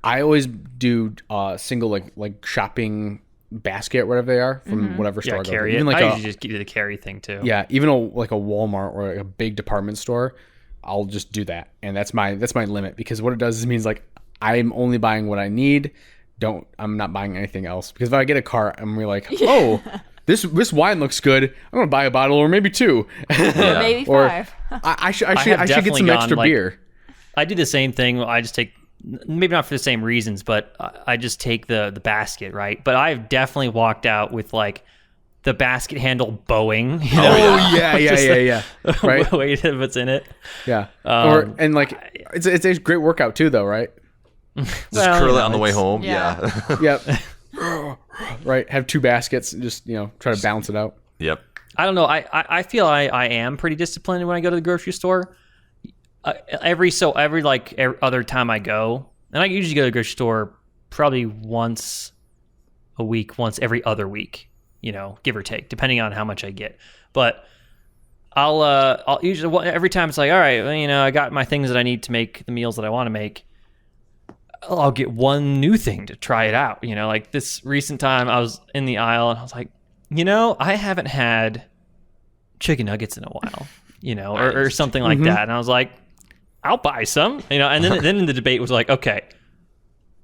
I always do single like shopping basket, whatever they are, from whatever store I go to. Even I usually just do the carry thing too. Yeah, even like a Walmart or a big department store, I'll just do that, and that's my limit, because what it does is it means like I'm only buying what I need. I'm not buying anything else, because if I get a cart, I'm really like, oh, this wine looks good. I'm gonna buy a bottle or maybe 2, maybe 5. I should get some extra beer. I do the same thing. I just take, maybe not for the same reasons, but I just take the basket, right? But I've definitely walked out with like the basket handle bowing. Yeah. Right. Weight of what's in it. Yeah. And like it's a great workout too, though, right? Just curl it on the way home. Yeah. Yep. Right. Have 2 baskets and just try to balance it out. Yep. I don't know. I feel I am pretty disciplined when I go to the grocery store. Every other time I go, and I usually go to the grocery store probably once a week, once every other week. give or take, depending on how much I get. But I'll usually, every time it's like, all right, well, I got my things that I need to make the meals that I want to make. I'll get one new thing to try it out. Like this recent time I was in the aisle and I was like, I haven't had chicken nuggets in a while, or something like that. And I was like, I'll buy some, and then the debate was like, okay,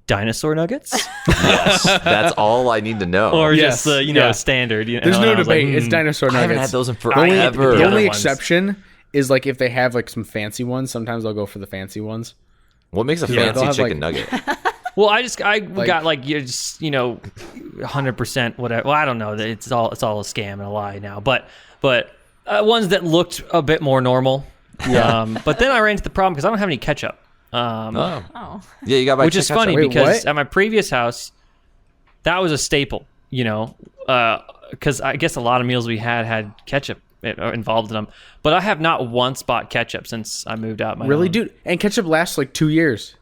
dinosaur nuggets? Yes, that's all I need to know. Or just standard. There's no debate. It's dinosaur nuggets. I haven't had those in forever. The only exception is like if they have like some fancy ones. Sometimes I'll go for the fancy ones. What makes a fancy chicken nugget? Well, I got like you're just 100% whatever. Well, I don't know. It's all a scam and a lie now. But ones that looked a bit more normal. Yeah. But then I ran into the problem because I don't have any ketchup. Yeah, you got which is funny because at my previous house, that was a staple. Because I guess a lot of meals we had ketchup involved in them. But I have not once bought ketchup since I moved out. Really, dude? And ketchup lasts like 2 years.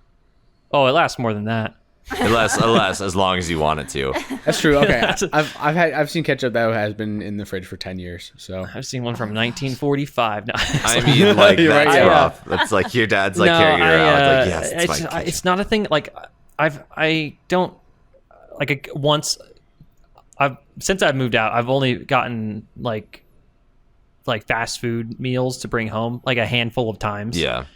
Oh, it lasts more than that. It lasts as long as you want it to. That's true. Okay, I've seen ketchup that has been in the fridge for 10 years. So I've seen one from 1945. No. I mean, like that's rough. That's like your dad's like carrying it around. Like, yes, it's not a thing. Like I don't like once. Since I've moved out, I've only gotten like fast food meals to bring home like a handful of times. Yeah.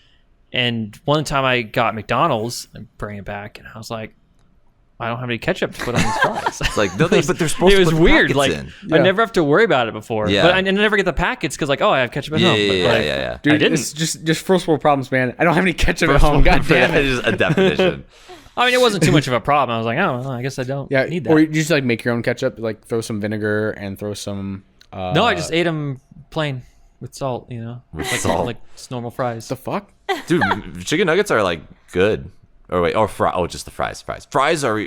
And one time I got McDonald's and bring it back, and I was like, I don't have any ketchup to put on these fries. It's like, no, but they're supposed to. It was put weird. Like in. I never have to worry about it before. Yeah. But I never get the packets because I have ketchup at home. Yeah. Dude, I didn't. it's just first world problems, man. I don't have any ketchup at home. God damn it. It's just a definition. I mean, it wasn't too much of a problem. I was like, oh, well, I guess I don't need that. Or you just like make your own ketchup, like throw some vinegar and throw some. No, I just ate them plain with salt. With salt, like just normal fries. The fuck, dude. Chicken nuggets are like good. Just the fries. Fries are I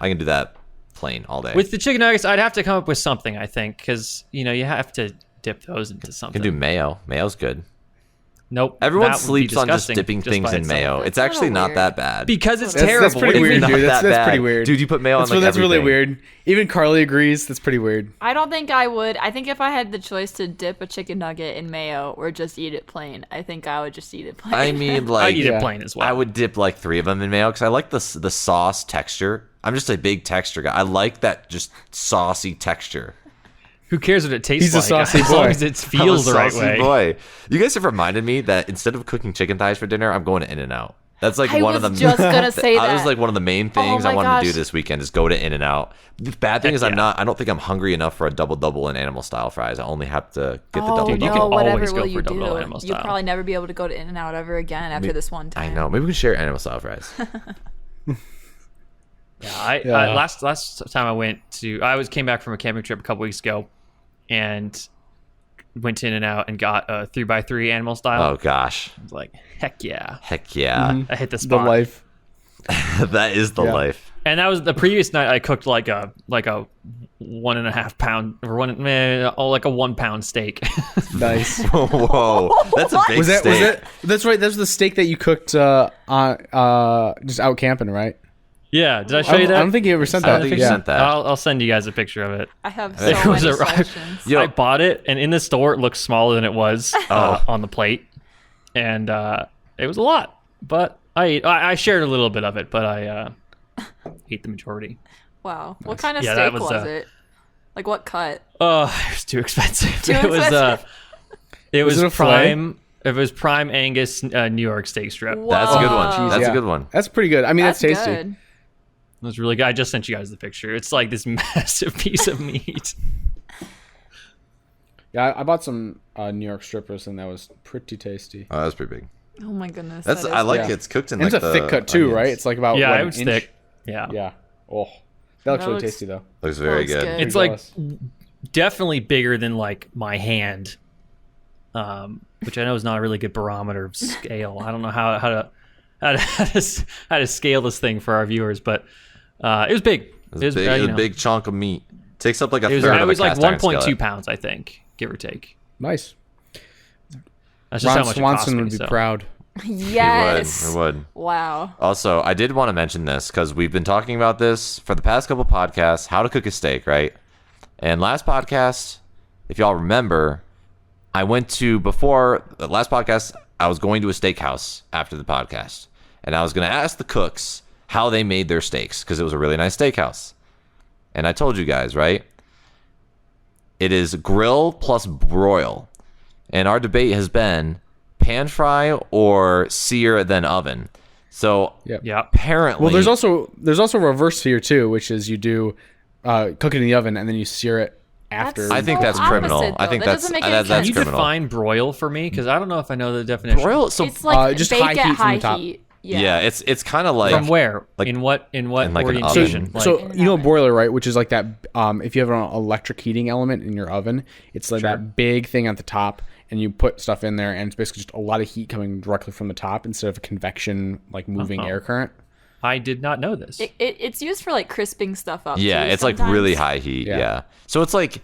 can do that plain all day. With the chicken nuggets, I'd have to come up with something. I think because you have to dip those into something. You can do mayo. Mayo's good. Nope. Everyone sleeps on just dipping things in mayo. It's actually not that bad. Because it's terrible. That's pretty weird, dude. That's pretty weird. Dude, you put mayo on like That's everything. really weird. Even Carly agrees. That's pretty weird. I don't think I would. I think if I had the choice to dip a chicken nugget in mayo or just eat it plain, I think I would just eat it plain. I mean, like I eat it plain as well. I would dip like 3 of them in mayo because I like the sauce texture. I'm just a big texture guy. I like that just saucy texture. Who cares what it tastes He's a like? saucy as long as it feels the right way. Boy. You guys have reminded me that instead of cooking chicken thighs for dinner, I'm going to In-N-Out. That's like one of the. I was just gonna say that. That was like one of the main things I wanted to do this weekend is go to In-N-Out. The bad thing is I don't think I'm hungry enough for a double and animal style fries. I only have to get the double. Dude, you can always go for double animal style. You'll probably never be able to go to In-N-Out ever again after this one time. I know. Maybe we can share animal style fries. I last time I went to, came back from a camping trip a couple weeks ago, and went to In-N-Out and got a 3x3 animal style. Oh gosh! I was like, heck yeah! Mm-hmm. I hit the spot. The life. That is the life. And that was the previous night. I cooked like a 1.5 pound or like a 1 pound steak. Nice. Whoa, that's a big steak. That's right. That's the steak that you cooked on just out camping, right? Yeah, did I show you that? I don't think you ever sent that. I don't think you sent that. I'll send you guys a picture of it. I have so many questions. I bought it, and in the store it looked smaller than it was on the plate, and it was a lot. But I shared a little bit of it, but I ate the majority. Wow, what kind of steak was it? Like what cut? It was too expensive. It was it prime. It was prime Angus New York steak strip. Whoa. That's a good one. Jeez, That's a good one. That's pretty good. I mean, that's tasty. Good. It was really good. I just sent you guys the picture. It's like this massive piece of meat. Yeah, I bought some New York strippers, and that was pretty tasty. Oh, that's pretty big. Oh my goodness. I like it. It's cooked in and like it's a thick cut too, onions. right? It's like about it an was inch. thick. Yeah. Yeah. Oh, that looks really tasty though. Looks very Looks good. good. It's like definitely bigger than like my hand, which I know is not a really good barometer of scale. I don't know how to scale this thing for our viewers, but it was big. It was a big chunk of meat. Takes up like a third of a It was like cast iron 1.2 skillet. pounds, I think, give or take. Nice. That's just Ron how much Swanson it cost would me, be proud. Yes. It would. Wow. Also, I did want to mention this because we've been talking about this for the past couple podcasts, how to cook a steak, right? And last podcast, if y'all remember, I went to, before the last podcast, I was going to a steakhouse after the podcast. And I was going to ask the cooks how they made their steaks, because it was a really nice steakhouse. And I told you guys, right? It is grill plus broil. And our debate has been pan fry or sear then oven. So apparently, well, there's also reverse sear too, which is you do cook it in the oven and then you sear it after. I think that's criminal. I think that's Can you criminal. define broil for me? Because I don't know if I know the definition. Broil, so It's like just bake high at heat from high the top. heat. yeah, it's kind of like From where? like- in what like an orientation? oven. Like, So you know broiler, right? Which is like that. If you have an electric heating element in your oven, it's like that big thing at the top, and you put stuff in there, and it's basically just a lot of heat coming directly from the top instead of a convection, like moving air current. I did not know this. It's used for like crisping stuff up. yeah, too, it's like sometimes. really high heat. Yeah. So it's like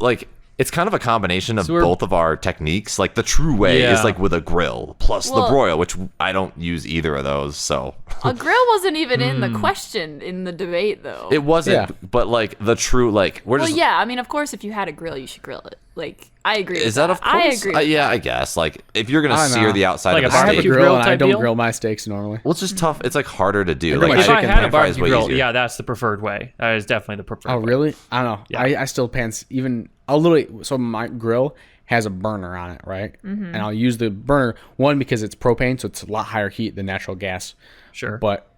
like it's kind of a combination of we're- both of our techniques. Like the true way is Yeah. like with a grill plus Well- the broil, which I don't use either of those. So A grill wasn't even in the question in the debate, though. it wasn't. Yeah. But like the true like we're well, just. yeah. I mean, of course, if you had a grill, you should grill it. Like, I agree. Is with that of course? I agree. With yeah, that. I guess. Like if you're gonna I don't sear know. the outside Like of a the I have a steak, barbecue grill grill and I type don't deal? grill my steaks normally. well, it's just tough. It's like harder to do. I do Like my if I chicken had a pan fry is barbecue way grill, easier. yeah, that's the preferred way. That is definitely the preferred Oh, way. really? I don't know. Yeah. I still pans even. I'll literally. So my grill has a burner on it, right? And I'll use the burner one because it's propane, so it's a lot higher heat than natural gas. Sure. But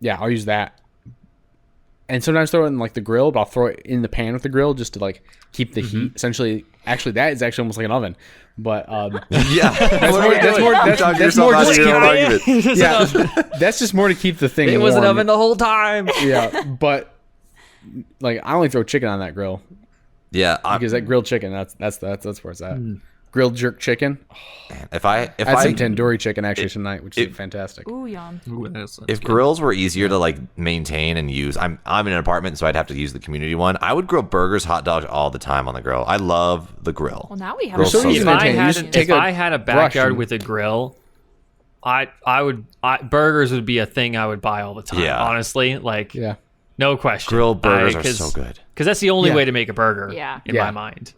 yeah, I'll use that. And sometimes throw it in like the grill, but I'll throw it in the pan with the grill just to like keep the heat. Essentially, actually, that is actually almost like an oven. But yeah, that's more just yeah, that's just more to keep the thing. It was an warm. oven the whole time. Yeah, but like I only throw chicken on that grill Yeah, because that grilled chicken, that's where it's at. Grilled jerk chicken. if I I had some tandoori chicken actually tonight, which is fantastic. Ooh, yum. if grills were easier to like maintain and use, I'm in an apartment, so I'd have to use the community one. I would grill burgers, hot dogs all the time on the grill. I love the grill. Well, now we have. Grill's so so easy good. to If I maintain. You had just take if a I had a brush backyard and- with a grill, burgers would be a thing I would buy all the time. Yeah. Honestly, like Yeah. no question. Grilled burgers are so good. Because that's the only Yeah. way to make a burger. Yeah. In Yeah. my mind.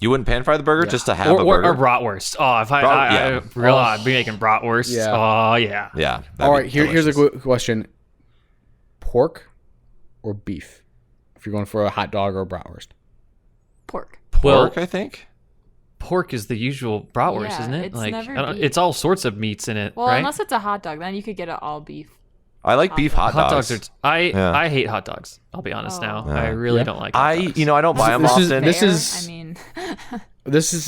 You wouldn't pan fry the burger just to have a Or burger? bratwurst. Oh, if Yeah. I'd be making bratwurst. Yeah. Oh yeah. Yeah. All right, here's a question: pork or beef? If you're going for a hot dog or a bratwurst. pork. pork. Well- I think. Pork is the usual bratwurst, Yeah, isn't it? it's Like never beef. it's all sorts of meats in it, Well, right? unless it's a hot dog, then you could get it all beef. I like beef hot Hot dogs. dogs are. Yeah. I hate hot dogs. I'll be honest now. Yeah. I really Yeah. don't like. Hot dogs. I don't buy them This is- often. this Fair? is- I mean,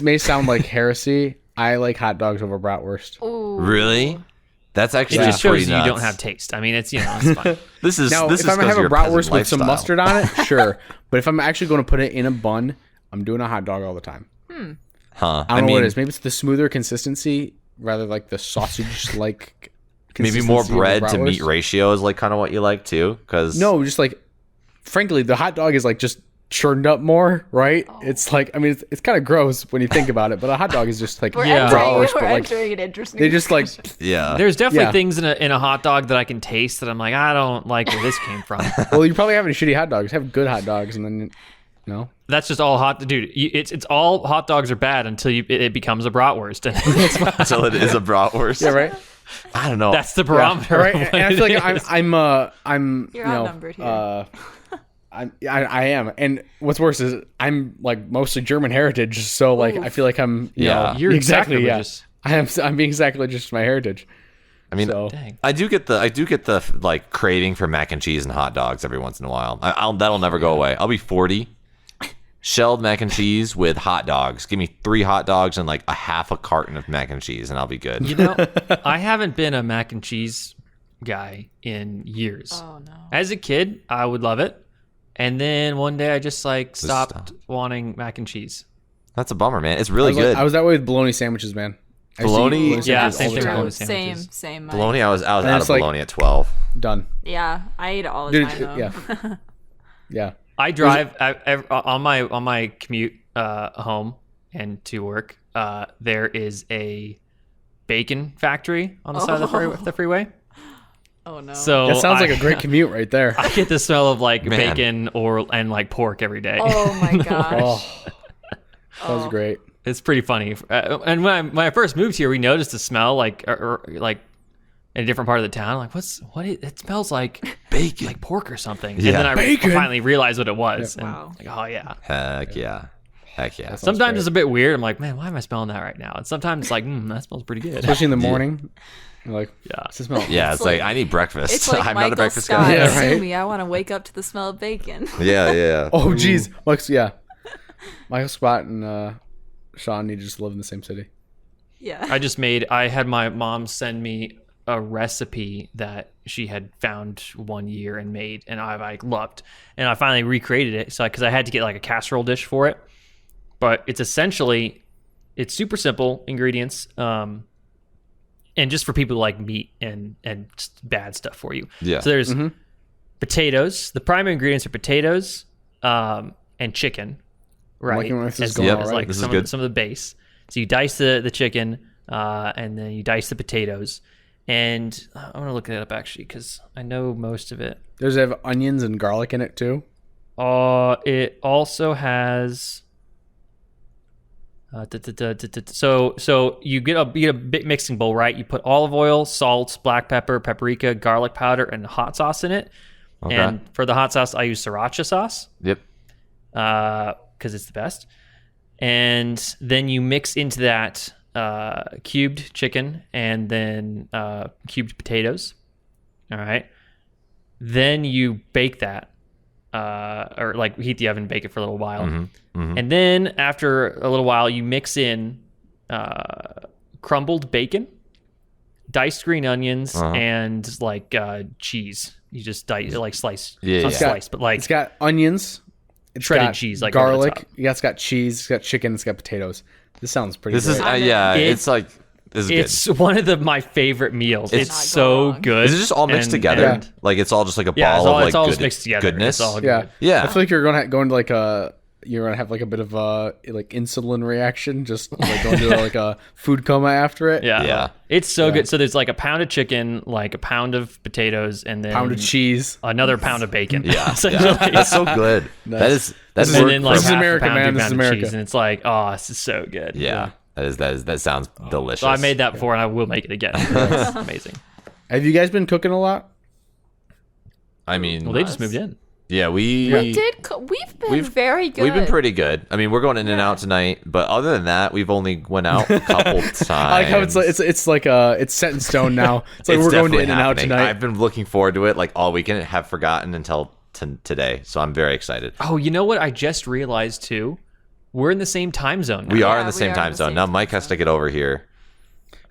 May sound like heresy. I like hot dogs over bratwurst. ooh. Really? That's It actually just shows pretty you nuts. don't have taste. I mean, it's it's fine. This is Now, this if is I'm gonna 'cause have a you're peasant bratwurst with some lifestyle. mustard on it, sure. But if I'm actually going to put it in a bun, I'm doing a hot dog all the time. Huh? I don't know what it is. Maybe it's the smoother consistency, rather like the sausage-like. maybe more consistency of a bread to meat bratwurst. ratio is like kind of what you like too. Because No, just like, frankly, the hot dog is like just churned up more, right? It's like, I mean, it's kind of gross when you think about it, but a hot dog is just like We're Yeah. bratwurst, but we're like entering an interesting. they just like yeah, There's definitely Yeah. things in a hot dog that I can taste that I'm like, I don't like where this came from. well, you probably have any shitty hot dogs. Have good hot dogs, and then no. That's just all hot, dude. It's all hot dogs are bad until it becomes a bratwurst. And it's fine. until it is a bratwurst. Yeah, right. I don't know. That's the Yeah. barometer. Right. of And what I feel it like is. I'm You're you know, outnumbered here. I am, and what's worse is I'm like mostly German heritage, so like I feel like I'm you Yeah. know, You're exactly sacrilegious. I'm being sacrilegious to my heritage. I mean, So Dang. I do get the like craving for mac and cheese and hot dogs every once in a while. That'll never go away. I'll be 40. Shelled mac and cheese with hot dogs. Give me 3 hot dogs and like a half a carton of mac and cheese, and I'll be good. You know, I haven't been a mac and cheese guy in years. Oh no. As a kid, I would love it. And then one day I just like stopped stopped. wanting mac and cheese. That's a bummer, man. It's really good. I was that way with bologna sandwiches, man. I used to eat Bologna? Yeah, sandwiches same all the thing time. with Same, sandwiches. same. bologna. I was out it's of like- bologna at 12. Done. Yeah, I ate it all the Dude, time though. yeah. Yeah. I drive on my commute home and to work. There is a bacon factory on the side of the freeway. Oh no. So That sounds like a great commute right there. I get the smell of like Man. bacon and like pork every day. Oh my gosh. That was great. It's pretty funny. And when I first moved here, we noticed the smell like like in a different part of the town. Like, it smells like Bacon. like pork or something. Yeah. And then I Bacon? finally realized what it was. Yeah. And Wow. like, oh yeah. Heck yeah. Heck yeah. Sometimes great. it's a bit weird. I'm like, man, why am I smelling that right now? And sometimes it's like, that smells pretty good. Especially in the morning. You're like, Yeah. what's the smell? Yeah, it's like, like- I need breakfast. It's like I'm Michael not a breakfast Scott. guy. Yeah, right. Sue me. I want to wake up to the smell of bacon. Yeah. Oh, geez. Yeah. Michael Scott and Sean need to just live in the same city. Yeah. I had my mom send me a recipe that she had found one year and made, and I like loved, and I finally recreated it. So because I had to get like a casserole dish for it, but it's super simple ingredients, and just for people who like meat and just bad stuff for you. Yeah. So there's potatoes. The primary ingredients are potatoes, and chicken. Right. liking where this is As- going as, already. like This is some good. of some of the base. So you dice the chicken, and then you dice the potatoes. And I'm gonna look it up actually because I know most of it. Does it have onions and garlic in it too? It also has. So you get a big mixing bowl, right? You put olive oil, salt, black pepper, paprika, garlic powder, and hot sauce in it. Okay. And for the hot sauce, I use sriracha sauce Yep. because it's the best. And then you mix into that cubed chicken and then cubed potatoes. All right. Then you bake that, or like heat the oven, bake it for a little while. And then after a little while, you mix in crumbled bacon, diced green onions, and like cheese. You just dice, like slice, Yeah, not yeah. slice, but like It's got onions. It's Shredded got cheese, like, over the garlic. top. Yeah, it's got cheese. It's got chicken. It's got potatoes. This sounds pretty. This is great. yeah. It- It's like this is good. it's one of my favorite meals. It's Not so wrong. good. Is it just all mixed And- together? and- Like it's all just like a Yeah, ball of it's like all good, just mixed together. goodness. It's all Yeah, good. Yeah. I feel like you're going to like a. You're gonna have like a bit of a like insulin reaction, just like going to like a food coma after it. Yeah. Yeah. It's so good. So there's like a pound of chicken, like a pound of potatoes, and then Pound of cheese. another pound of bacon. Yeah, Essentially. that's so good. That's This And is- then like This is half a America, pound, man. two This is pound of America. cheese, and it's like, oh, this is so good. yeah. That sounds delicious. So I made that before, and I will make it again. It's amazing. Have you guys been cooking a lot? I mean, Well, they just moved in. yeah, We've been very good. We've been pretty good. I mean, we're going in and out tonight, but other than that, we've only went out a couple times. I like how it's it's set in stone now. It's like It's we're going to definitely In and Out happening. tonight. I've been looking forward to it like all weekend and have forgotten until today. So I'm very excited. Oh, you know what? I just realized too. We're in the same time zone now. We are Yeah, in the we same are in time the zone. same Now time Mike has to zone. get over here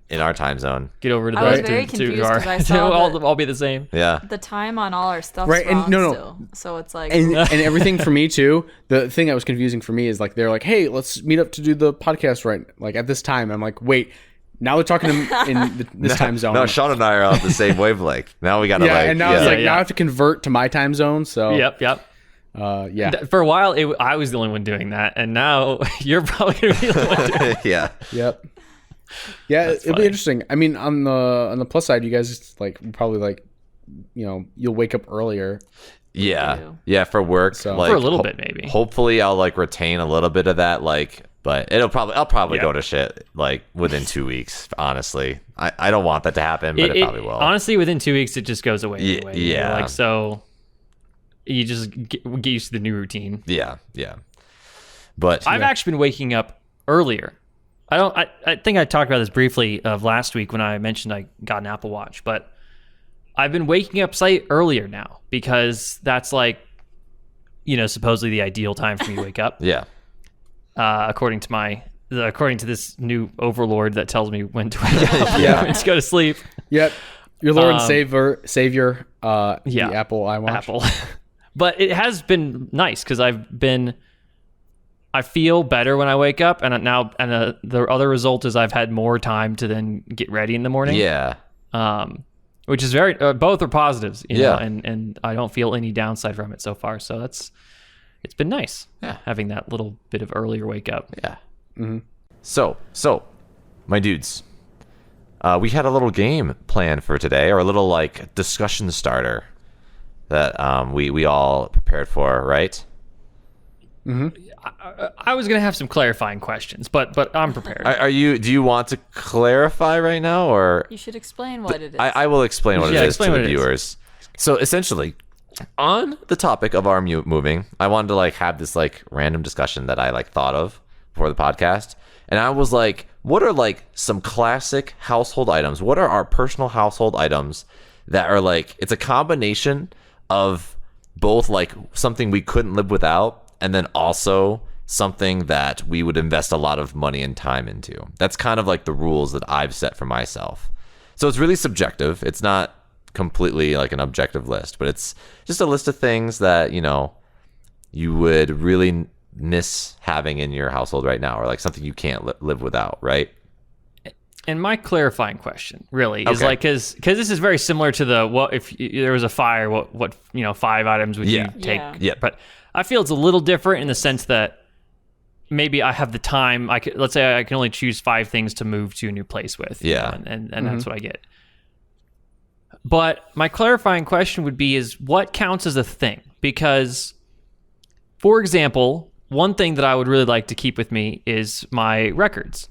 in our time zone. Get over to I was the very to confused our. 'cause I saw all, that- all be the same. Yeah. The time on all our stuff's Right, and wrong no. still. So it's like and everything for me too. The thing that was confusing for me is like they're like, "Hey, let's meet up to do the podcast right like at this time." I'm like, "Wait, now they're talking in this time zone." No, Sean and I are on the same wavelength. Now we gotta yeah, like. and now it's like Yeah. now I have to convert to my time zone. So Yep. yeah, For a while, I was the only one doing that, and now you're probably gonna be the one doing yeah. yep. Yeah, it'll funny. be interesting. I mean, on the plus side, you guys like probably like, you'll wake up earlier. Yeah. do. Yeah. For work. So- like, For a little bit, maybe. Hopefully I'll like retain a little bit of that, like, but I'll probably Yeah. go to shit like within 2 weeks. Honestly, I don't want that to happen, but it probably will. Honestly, within 2 weeks, it just goes away. Anyway. yeah. Like so, you just get used to the new routine. Yeah. But I've actually been waking up earlier. I think I talked about this briefly of last week when I mentioned I got an Apple Watch, but I've been waking up slightly earlier now because that's like, supposedly the ideal time for me to wake up. yeah. According to this new overlord that tells me when to wake up, Yeah. when to go to sleep. Yep, your Lord and Savior, yeah. the Apple iWatch. Apple. But it has been nice because I feel better when I wake up, and the other result is I've had more time to then get ready in the morning. Yeah. Which is both are positives, Yeah. and I don't feel any downside from it so far. So it's been nice, having that little bit of earlier wake up. Yeah. So, my dudes, we had a little game planned for today, or a little like discussion starter that we all prepared for, right? I was gonna have some clarifying questions, but I'm prepared. Do you want to clarify right now, or You should explain what it is. I will explain what it is explain to what the it is. viewers. So essentially, on the topic of our moving, I wanted to like have this like random discussion that I like thought of before the podcast, and I was like, what are like some classic household items? What are our personal household items that are like, it's a combination of both like something we couldn't live without, and then also something that we would invest a lot of money and time into. That's kind of like the rules that I've set for myself. So it's really subjective. It's not completely like an objective list, but it's just a list of things that, you know, you would really miss having in your household right now, or like something you can't live without, right? And my clarifying question really is Okay. like, because this is very similar to the what if there was a fire, what 5 items would you take? Yeah. Yeah. But I feel it's a little different in the sense that maybe I have the time. Let's say I can only choose 5 things to move to a new place with. you Yeah. know, and that's what I get. But my clarifying question would be is what counts as a thing? Because, for example, one thing that I would really like to keep with me is my records.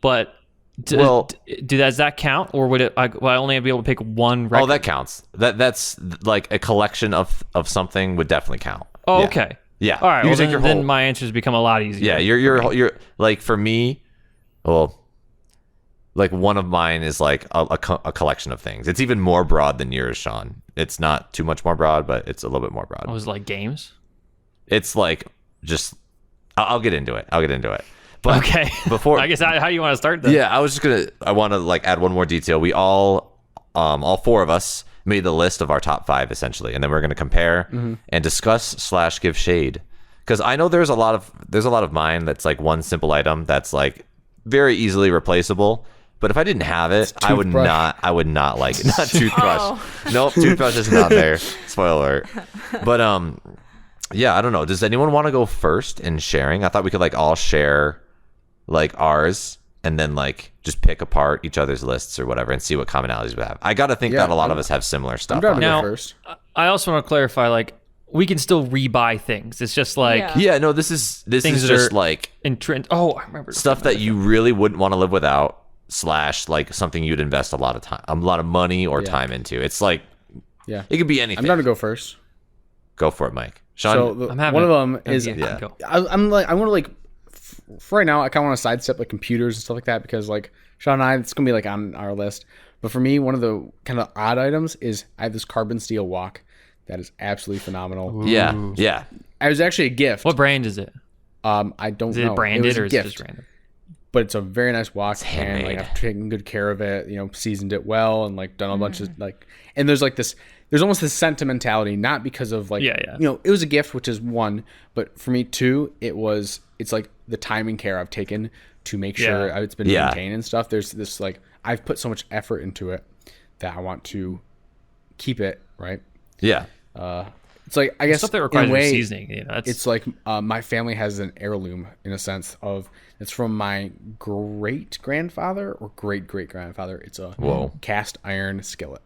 But does that count, or would I only be able to pick one record? Oh, that counts. That's like a collection of something would definitely count. Oh, Yeah. okay. Yeah. All right. You Well, can take then, your whole- my answers become a lot easier. Yeah, you're like, for me, well, like one of mine is like a collection of things. It's even more broad than yours, Sean. It's not too much more broad, but it's a little bit more broad. I was like games. It's like just I'll get into it. But Okay. before I guess how do you want to start then? yeah, I want to like add one more detail. We all 4 of us made the list of our top 5 essentially, and then we're going to compare and discuss / give shade, because I know there's a lot of mine that's like one simple item that's like very easily replaceable. But if I didn't have it, I would not like it. Not toothbrush. Oh. Nope, toothbrush is not there. Spoiler alert. But yeah, I don't know. Does anyone want to go first in sharing? I thought we could like all share like ours, and then like just pick apart each other's lists or whatever and see what commonalities we have. I got to think that a lot of us have similar stuff. I'm down to on go it. Now- first. I also want to clarify, like, we can still rebuy things. It's just like Yeah. Yeah, no, this is Things that just are- like in trend. Oh, I remember stuff that you really wouldn't want to live without / like something you'd invest a lot of time, a lot of money or time into. It's like Yeah. it could be anything. I'm down to go first. Go for it, Mike. Sean. So I'm having one of them is yeah. Go. I'm like I want to like for right now I kind of want to sidestep like computers and stuff like that, because like Sean and I, it's gonna be like on our list. But for me, one of the kind of odd items is I have this carbon steel wok that is absolutely phenomenal. Yeah. It was actually a gift. What brand is it? I don't Is know. it branded was a or is gift, it just random? but it's a very nice wok, and handmade. like I've taken good care of it. You know, seasoned it well, and like done a bunch of like. And there's like this. There's almost this sentimentality, not because of like, Yeah. you know, it was a gift, which is one, but for me too, it's like the time and care I've taken to make sure Yeah. it's been Yeah. maintained and stuff. There's this like, I've put so much effort into it that I want to keep it, right? Yeah. It's like, I guess Stuff that in requires a way, seasoning. You know, it's like my family has an heirloom in a sense of it's from my great grandfather or great great grandfather. It's a cast iron skillet.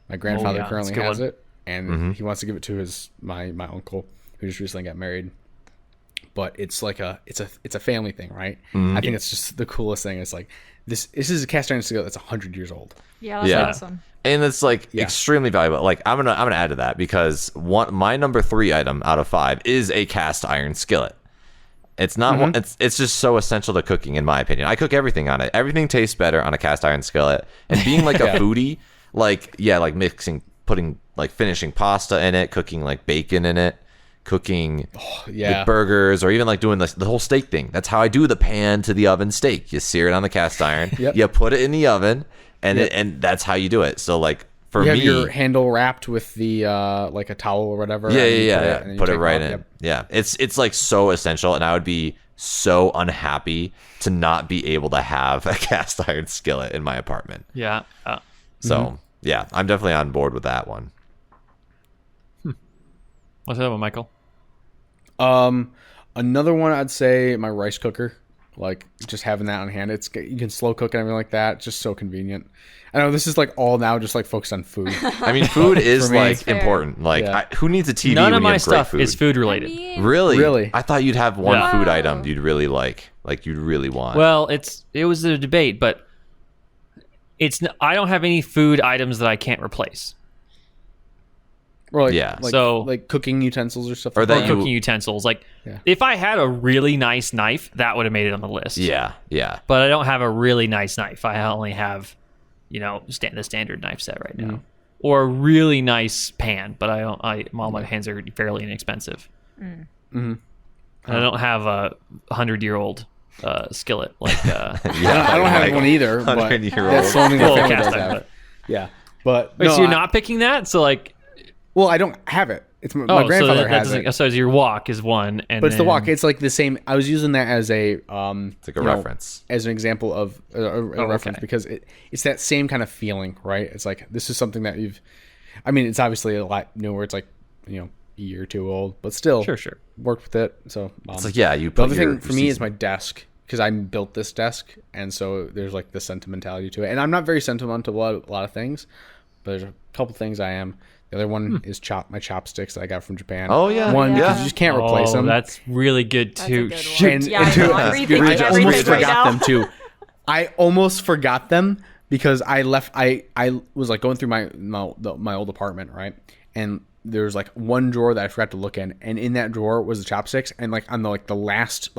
My grandfather yeah, currently that's a good has one. it, and he wants to give it to my uncle who just recently got married. But it's like it's a family thing, right? I think it's just the coolest thing. It's like this is a cast iron skillet that's 100 years old. Yeah, that's Yeah. awesome. And it's like extremely valuable. Like I'm gonna add to that, because my number 3 item out of 5 is a cast iron skillet. It's not one, it's just so essential to cooking, in my opinion. I cook everything on it. Everything tastes better on a cast iron skillet. And being like a foodie, like putting like finishing pasta in it, cooking like bacon in it, cooking Yeah. with burgers, or even like doing the whole steak thing. That's how I do the pan to the oven steak. You sear it on the cast iron, Yep. you put it in the oven, and and that's how you do it. So like for You have me, your handle wrapped with the like a towel or whatever. yeah, and you yeah. you Put it take right off. in. Yep. Yeah, it's like so essential, and I would be so unhappy to not be able to have a cast iron skillet in my apartment. yeah. So yeah, I'm definitely on board with that one. What's that one, Michael? Another one I'd say my rice cooker. Like just having that on hand, you can slow cook and everything like that. It's just so convenient. I know this is like all now just like focused on food. I mean, food is me, like important. Like, who needs a TV? None when of you my have great stuff food? is food related. Really? I thought you'd have one Yeah. food item you'd really like you'd really want. Well, it was a debate, but I don't have any food items that I can't replace. Or so like cooking utensils or stuff. Or like that that. you- cooking utensils. Like if I had a really nice knife, that would have made it on the list. Yeah. But I don't have a really nice knife. I only have, the standard knife set right now, or a really nice pan. But all my hands are fairly inexpensive. Mm-hmm. And I don't have a 100-year-old skillet like. I don't have one either. But 100-year-old. that's the only thing Well, my family cast does iron, have. but- Yeah, but Wait, no, so you're not picking that? So like. Well, I don't have it. It's my grandfather has it. So your walk is one, and But it's the then- walk. It's like the same. I was using that as a It's like a reference. as an example of a reference okay. because it's that same kind of feeling, right? It's like this is something that it's obviously a lot newer. It's like a year or two old, but still, Sure. worked with it. So It's like, yeah, you the put other your thing for me is my season- desk because I built this desk, and so there's like the sentimentality to it. And I'm not very sentimental about a lot of things, but there's a couple things I am. The other one is my chopsticks that I got from Japan. Oh, yeah. One Yeah. because you just can't replace them. That's really good That's too. a good one. Shoot. And, Yeah, I two, know, I'm rethinking I everything almost right forgot now. them too. I almost forgot them because I left. I was like going through my old apartment, right? And there's like one drawer that I forgot to look in, and in that drawer was the chopsticks. And like on the last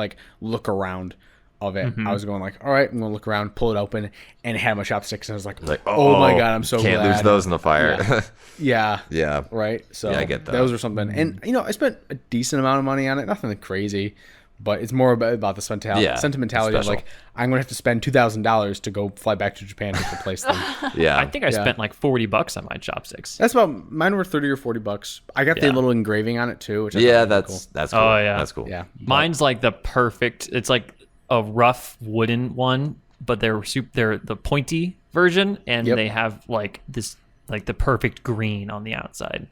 look around of it, I was going like, all right, I'm gonna look around, pull it open, and it had my chopsticks, and I was like, oh my god, I'm so can't glad. lose those in the fire. Yeah. Yeah. Right. So Yeah, I get that. Those are something, and I spent a decent amount of money on it. Nothing crazy, but it's more about the sentimentality of special. like I'm gonna have to spend $2,000 to go fly back to Japan to replace them. Yeah. I think I spent like $40 on my chopsticks. That's about mine were $30 or $40. I got the Yeah. little engraving on it too, which I yeah, thought was that's cool. Oh, yeah. That's cool. cool. Yeah. Mine's like the perfect. It's like a rough wooden one, but they're the pointy version, and Yep. they have like this the perfect green on the outside.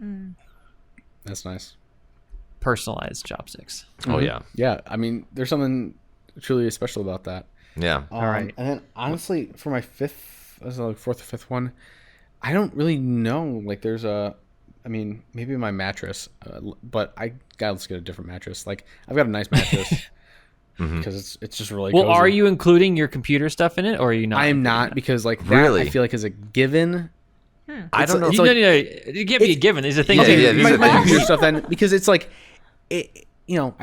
That's nice. Personalized chopsticks. Oh yeah. Yeah. I mean, there's something truly special about that. Yeah. All right. And then honestly, for my fourth or fifth one, I don't really know. Like, there's maybe my mattress, but let's get a different mattress. Like, I've got a nice mattress because it's just really. Well, cozy. are you including your computer stuff in it, or are you not? I am including not it? because like that Really? I feel like is a given. I don't know. It's No, like- it can't be a given. These are things. Yeah, that yeah, you- these my, are my things. computer stuff then because it's like I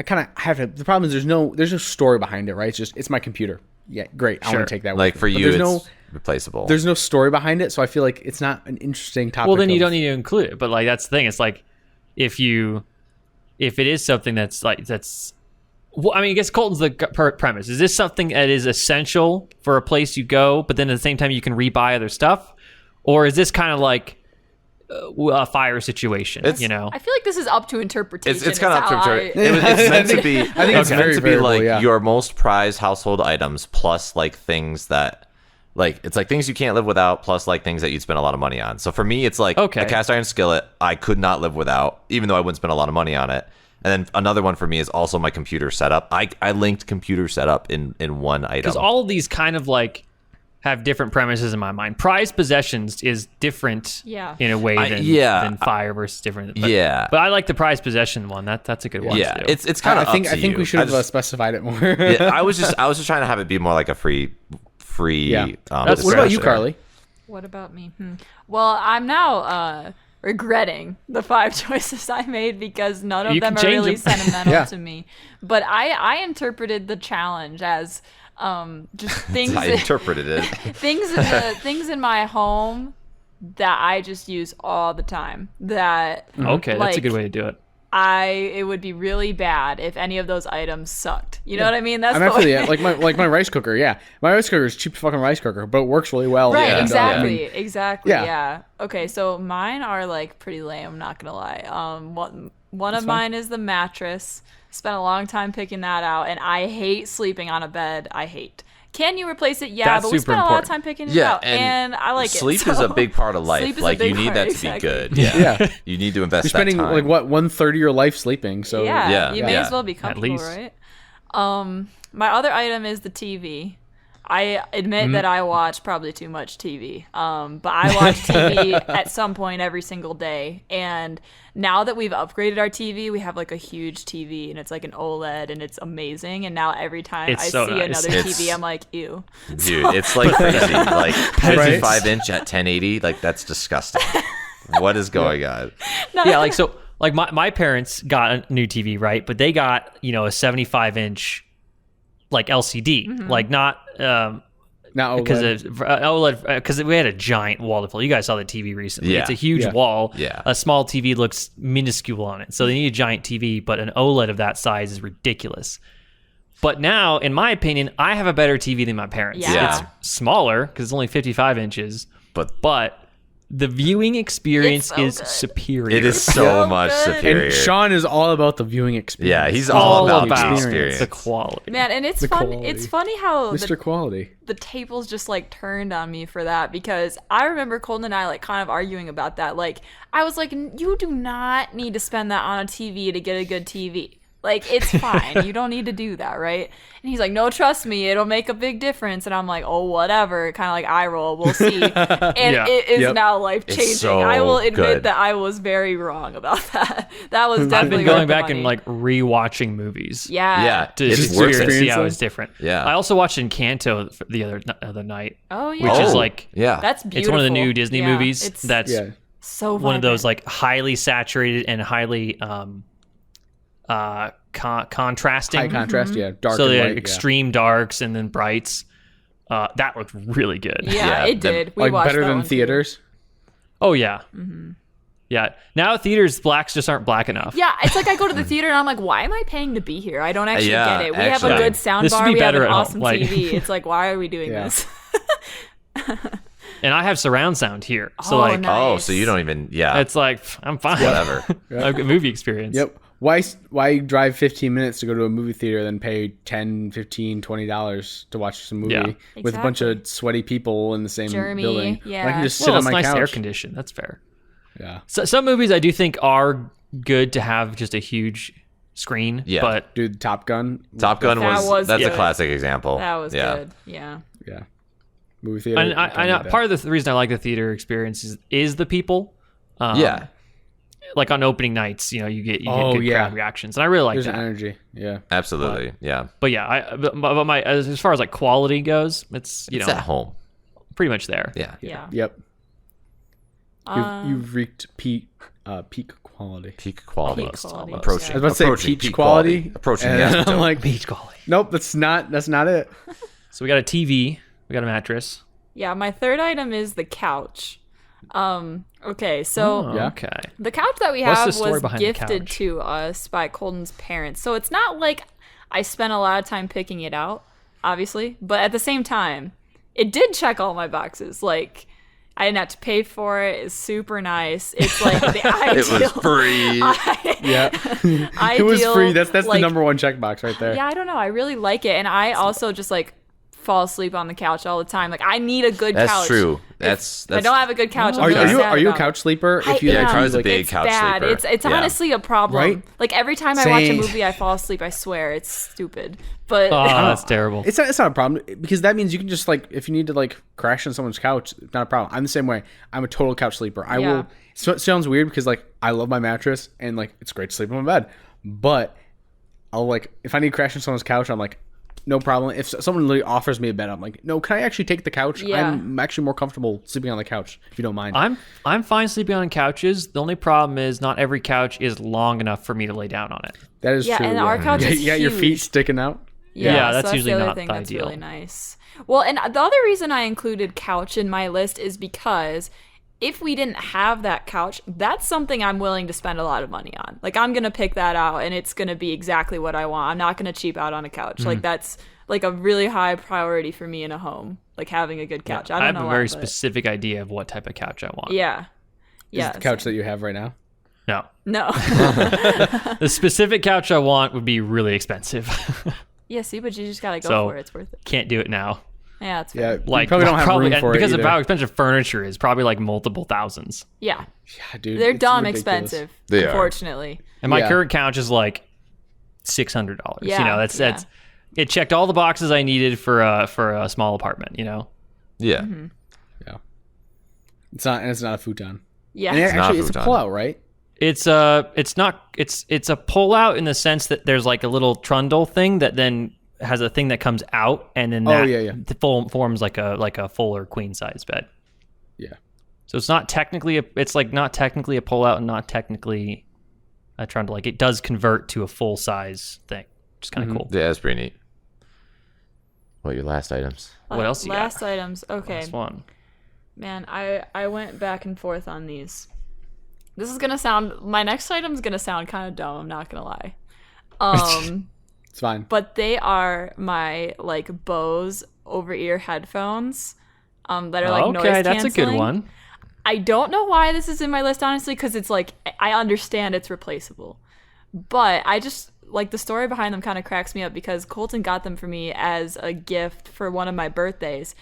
kind of have to. The problem is there's no story behind it, right? It's my computer. Yeah, great. I Sure. want to take that. Like with for me. But you, there's it's replaceable. there's no story behind it, so I feel like it's not an interesting topic. Well, then you of- don't need to include it. But like that's the thing. It's like if it is something that's well, I mean, I guess Colton's the premise. Is this something that is essential for a place you go, but then at the same time you can rebuy other stuff, or is this kind of like a fire situation? It's- I feel like this is up to interpretation. It's kind of up to how it's meant to be. I think it's very meant to be variable, like yeah. your most prized household items plus like things that like it's like things you can't live without plus like things that you'd spend a lot of money on. So for me, it's like Okay. a cast iron skillet I could not live without, even though I wouldn't spend a lot of money on it. And then another one for me is also my computer setup. I linked computer setup in one item. Because all of these kind of like have different premises in my mind. Prized possessions is different in a way than fire versus different. But, Yeah. But I like the prized possession one. That's a good one. yeah, too. it's kind of. I think we should have specified it more. Yeah, I was just trying to have it be more like a free. Yeah. That's What about you, fair. Carly? What about me? Well, I'm now regretting the 5 choices I made because none of You them can are change really them. sentimental Yeah. to me. But I interpreted the challenge as just things I interpreted it. things in my home that I just use all the time. That Okay, that's a good like, way to do it. it would be really bad if any of those items sucked. You know what I mean? That's I'm the actually way- like my rice cooker. Yeah, my rice cooker is a cheap fucking rice cooker, but it works really well. Right, And, exactly, exactly. yeah. Yeah. Okay, so mine are like pretty lame. I'm not gonna lie. One of mine is the mattress. Spent a long time picking that out, and I hate sleeping on a bed. I hate. Can you replace it? Yeah, That's but we super spent a lot of important. time picking it Yeah, out, and I like sleep it. is a so- big part of life. Sleep is a Like you big need part, that to exactly. be good. Yeah. Yeah. You need to invest You're spending that time. like what 1/3 of your life sleeping. So Yeah, Yeah, you may yeah. as well be comfortable, least. right? My other item is the TV. I admit that I watch probably too much TV, but I watch TV at some point every single day. And now that we've upgraded our TV, we have like a huge TV, and it's like an OLED, and it's amazing. And now every time It's I so see nice. another TV, I'm like, ew. Dude, it's like crazy. Like 55-inch at 1080, like that's disgusting. What is going on? Yeah, like so, like my parents got a new TV, right? But they got a 75-inch like LCD, like not Not OLED because we had a giant wall to fill. You guys saw the TV recently. Yeah. It's a huge wall. Yeah. A small TV looks minuscule on it, so they need a giant TV. But an OLED of that size is ridiculous. But now, in my opinion, I have a better TV than my parents. Yeah. It's smaller because it's only 55 inches, but the viewing experience It's so is good. superior. It is so much good. superior. And Sean is all about the viewing experience. Yeah, he's all about the about experience. the quality. Man, and it's The fun. quality. It's funny how Mr. Quality. the tables just like turned on me for that, because I remember Colton and I like kind of arguing about that. Like, I was like, you do not need to spend that on a TV to get a good TV. Like, it's fine. You don't need to do that, right? And he's like, no, trust me, it'll make a big difference. And I'm like, oh, whatever. Kind of like eye roll. We'll see. And Yeah. it is Yep. now life changing. It's so I will admit good. that I was very wrong about that. That was definitely I've been worth going the back money. and like rewatching movies. Yeah. To It's experience, worth it. see how Experience it's different. Yeah. I also watched Encanto the other night, Oh, yeah. which is Oh, like yeah. That's beautiful. it's one of the new Disney Yeah, movies it's that's Yeah. so one of those vibrant. like highly saturated and highly contrasting. High contrast, yeah. Dark so and they light, had extreme darks and then brights. That looked really good. Yeah, Yeah, it the- did. We Like watched better that than one, too. theaters. Oh yeah. Yeah. Now theaters blacks just aren't black enough. Yeah, it's like I go to the theater and I'm like, why am I paying to be here? I don't actually Yeah, get it. We have a actually. good sound This would bar. be We have better an at home, awesome like- TV. It's like, why are we doing Yeah. this? And I have surround sound here, so Oh, like nice. Oh, so you don't even, it's like I'm fine. whatever. A good movie experience. Yep. Why drive 15 minutes to go to a movie theater then pay $10, $15, $20 to watch some movie Yeah. with a bunch of Exactly. sweaty people in the same Germy, building? yeah. I can just sit Well, on it's my nice air couch. conditioned. That's fair. Yeah. So, some movies I do think are good to have just a huge screen. Yeah. But Dude, Top Gun. Top Gun That was that's a good. classic example. That was yeah. good. Yeah. Yeah. Movie theater. and I don't know need that. part of the reason I like the theater experience is the people. Yeah. Like on opening nights, you get Oh, good yeah. crowd reactions, and I really like There's that. an energy. Yeah. Absolutely. Yeah. But yeah, but my as far as like quality goes, it's It's at home. pretty much there. Yeah. Yeah. Yep. Um, You've reached peak quality. Peak quality. Peak quality, Approaching. yeah. I was about to say approaching peach quality. Approaching and the I'm asymptote. like, Beach quality. nope, that's not it. So we got a TV, we got a mattress. Yeah, my third item is the couch. Okay, so Oh, Yeah. okay. the couch that we What's the have story was behind the gifted couch? to us by Colton's parents. So it's not like I spent a lot of time picking it out, obviously, but at the same time, it did check all my boxes. Like, I didn't have to pay for it. It's super nice. It's like the ideal. It was free. Yeah. Ideal, It was free. That's the like, number one checkbox right there. Yeah, I don't know. I really like it, and I also just like fall asleep on the couch all the time. Like, I need a good That's couch. true. If That's I don't have a good couch. I'm Are really you sad are you a about it. couch sleeper? I If you am. Yeah, Carly's a like, big It's couch bad. sleeper. It's Yeah. honestly a problem. Right? Like every time I watch a Same. movie, I fall asleep. I swear, it's stupid. But Oh, that's terrible. It's not a problem because that means you can just like if you need to like crash on someone's couch, it's not a problem. I'm the same way. I'm a total couch sleeper. I Yeah. will. So it sounds weird because like I love my mattress and like it's great to sleep on my bed, but I'll like if I need to crash on someone's couch, I'm like no problem. If someone literally offers me a bed, I'm like no. Can I actually take the couch? Yeah. I'm actually more comfortable sleeping on the couch if you don't mind. I'm fine sleeping on couches. The only problem is not every couch is long enough for me to lay down on it. That is Yeah, true. and our couch is You got your feet huge. sticking out. Yeah, so that's usually the other not thing the that's ideal. really nice. Well, and the other reason I included couch in my list is because if we didn't have that couch, that's something I'm willing to spend a lot of money on. Like, I'm going to pick that out and it's going to be exactly what I want. I'm not going to cheap out on a couch. Mm-hmm. Like, that's like a really high priority for me in a home, like having a good couch. I don't have know a why, very but- specific idea of what type of couch I want. Yeah. Is Yeah. it the couch that you have right now? No. No. The specific couch I want would be really expensive. Yeah, see, but you just got to go So- for it. It's worth it. Can't do it now. Yeah, it's Yeah, fair. Like you probably don't have room and for because it of either. how expensive furniture is, probably like multiple thousands. Yeah. Yeah, dude, They're it's dumb ridiculous. expensive, They are. unfortunately. And my Yeah. current couch is like $600. Yeah, That's yeah. it checked all the boxes I needed for a small apartment. You know. Yeah. Mm-hmm. Yeah. It's not a futon. Yeah. And actually, it's a futon. pullout, right? It's a pullout in the sense that there's like a little trundle thing that then has a thing that comes out, and then that forms like a full or queen size bed. Yeah. So it's not technically not technically a pullout and not technically a trundle. Like it does convert to a full size thing, which is kind of cool. Yeah, that's pretty neat. What are your last items? What else you got? Last items. Okay. Last one. Man, I went back and forth on these. This is gonna sound. My next item's gonna sound kind of dumb. I'm not gonna lie. It's fine. But they are my like Bose over-ear headphones. That are like noise canceling. That's a good one. I don't know why this is in my list, honestly, because it's like I understand it's replaceable, but I just like the story behind them kind of cracks me up because Colton got them for me as a gift for one of my birthdays,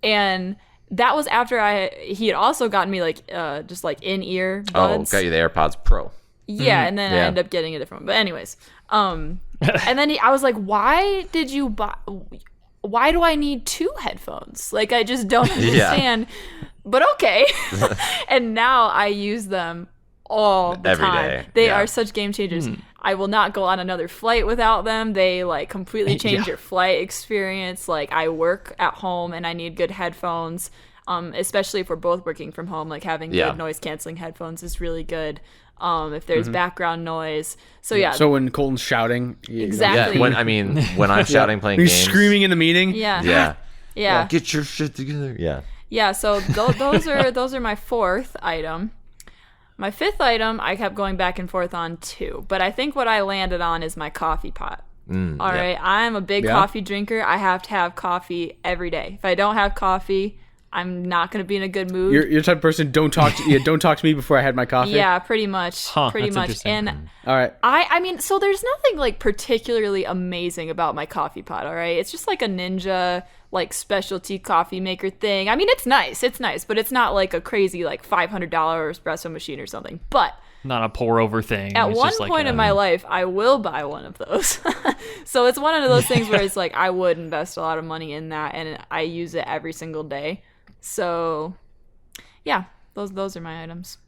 and that was after he had also gotten me like just like in-ear buds. Oh, got you the AirPods Pro. Yeah, and then I ended up getting a different one. But anyways, and then I was like, why did you buy? Why do I need 2 headphones? Like I just don't understand. But okay. And now I use them all the Every time. day. They are such game changers. I will not go on another flight without them. They like completely change your flight experience. Like I work at home and I need good headphones. Especially if we're both working from home, like having good noise canceling headphones is really good. If there's background noise. So yeah. So when Colton's shouting, Exactly. Yeah, when I'm shouting playing he's games. screaming in the meeting. Yeah. Yeah. Get your shit together. Yeah. Yeah, so those are my 4th item. My 5th item, I kept going back and forth on too, but I think what I landed on is my coffee pot. All right, I'm a big coffee drinker. I have to have coffee every day. If I don't have coffee, I'm not going to be in a good mood. You're the type of person, don't talk to me before I had my coffee. Yeah, pretty much. Pretty much. And all right. I mean, so there's nothing like particularly amazing about my coffee pot, all right? It's just like a Ninja like specialty coffee maker thing. I mean, it's nice, but it's not like a crazy like $500 espresso machine or something. But not a pour over thing. At it's one just like point in my life, I will buy one of those. So it's one of those things where it's like I would invest a lot of money in that, and I use it every single day. So, yeah, those are my items.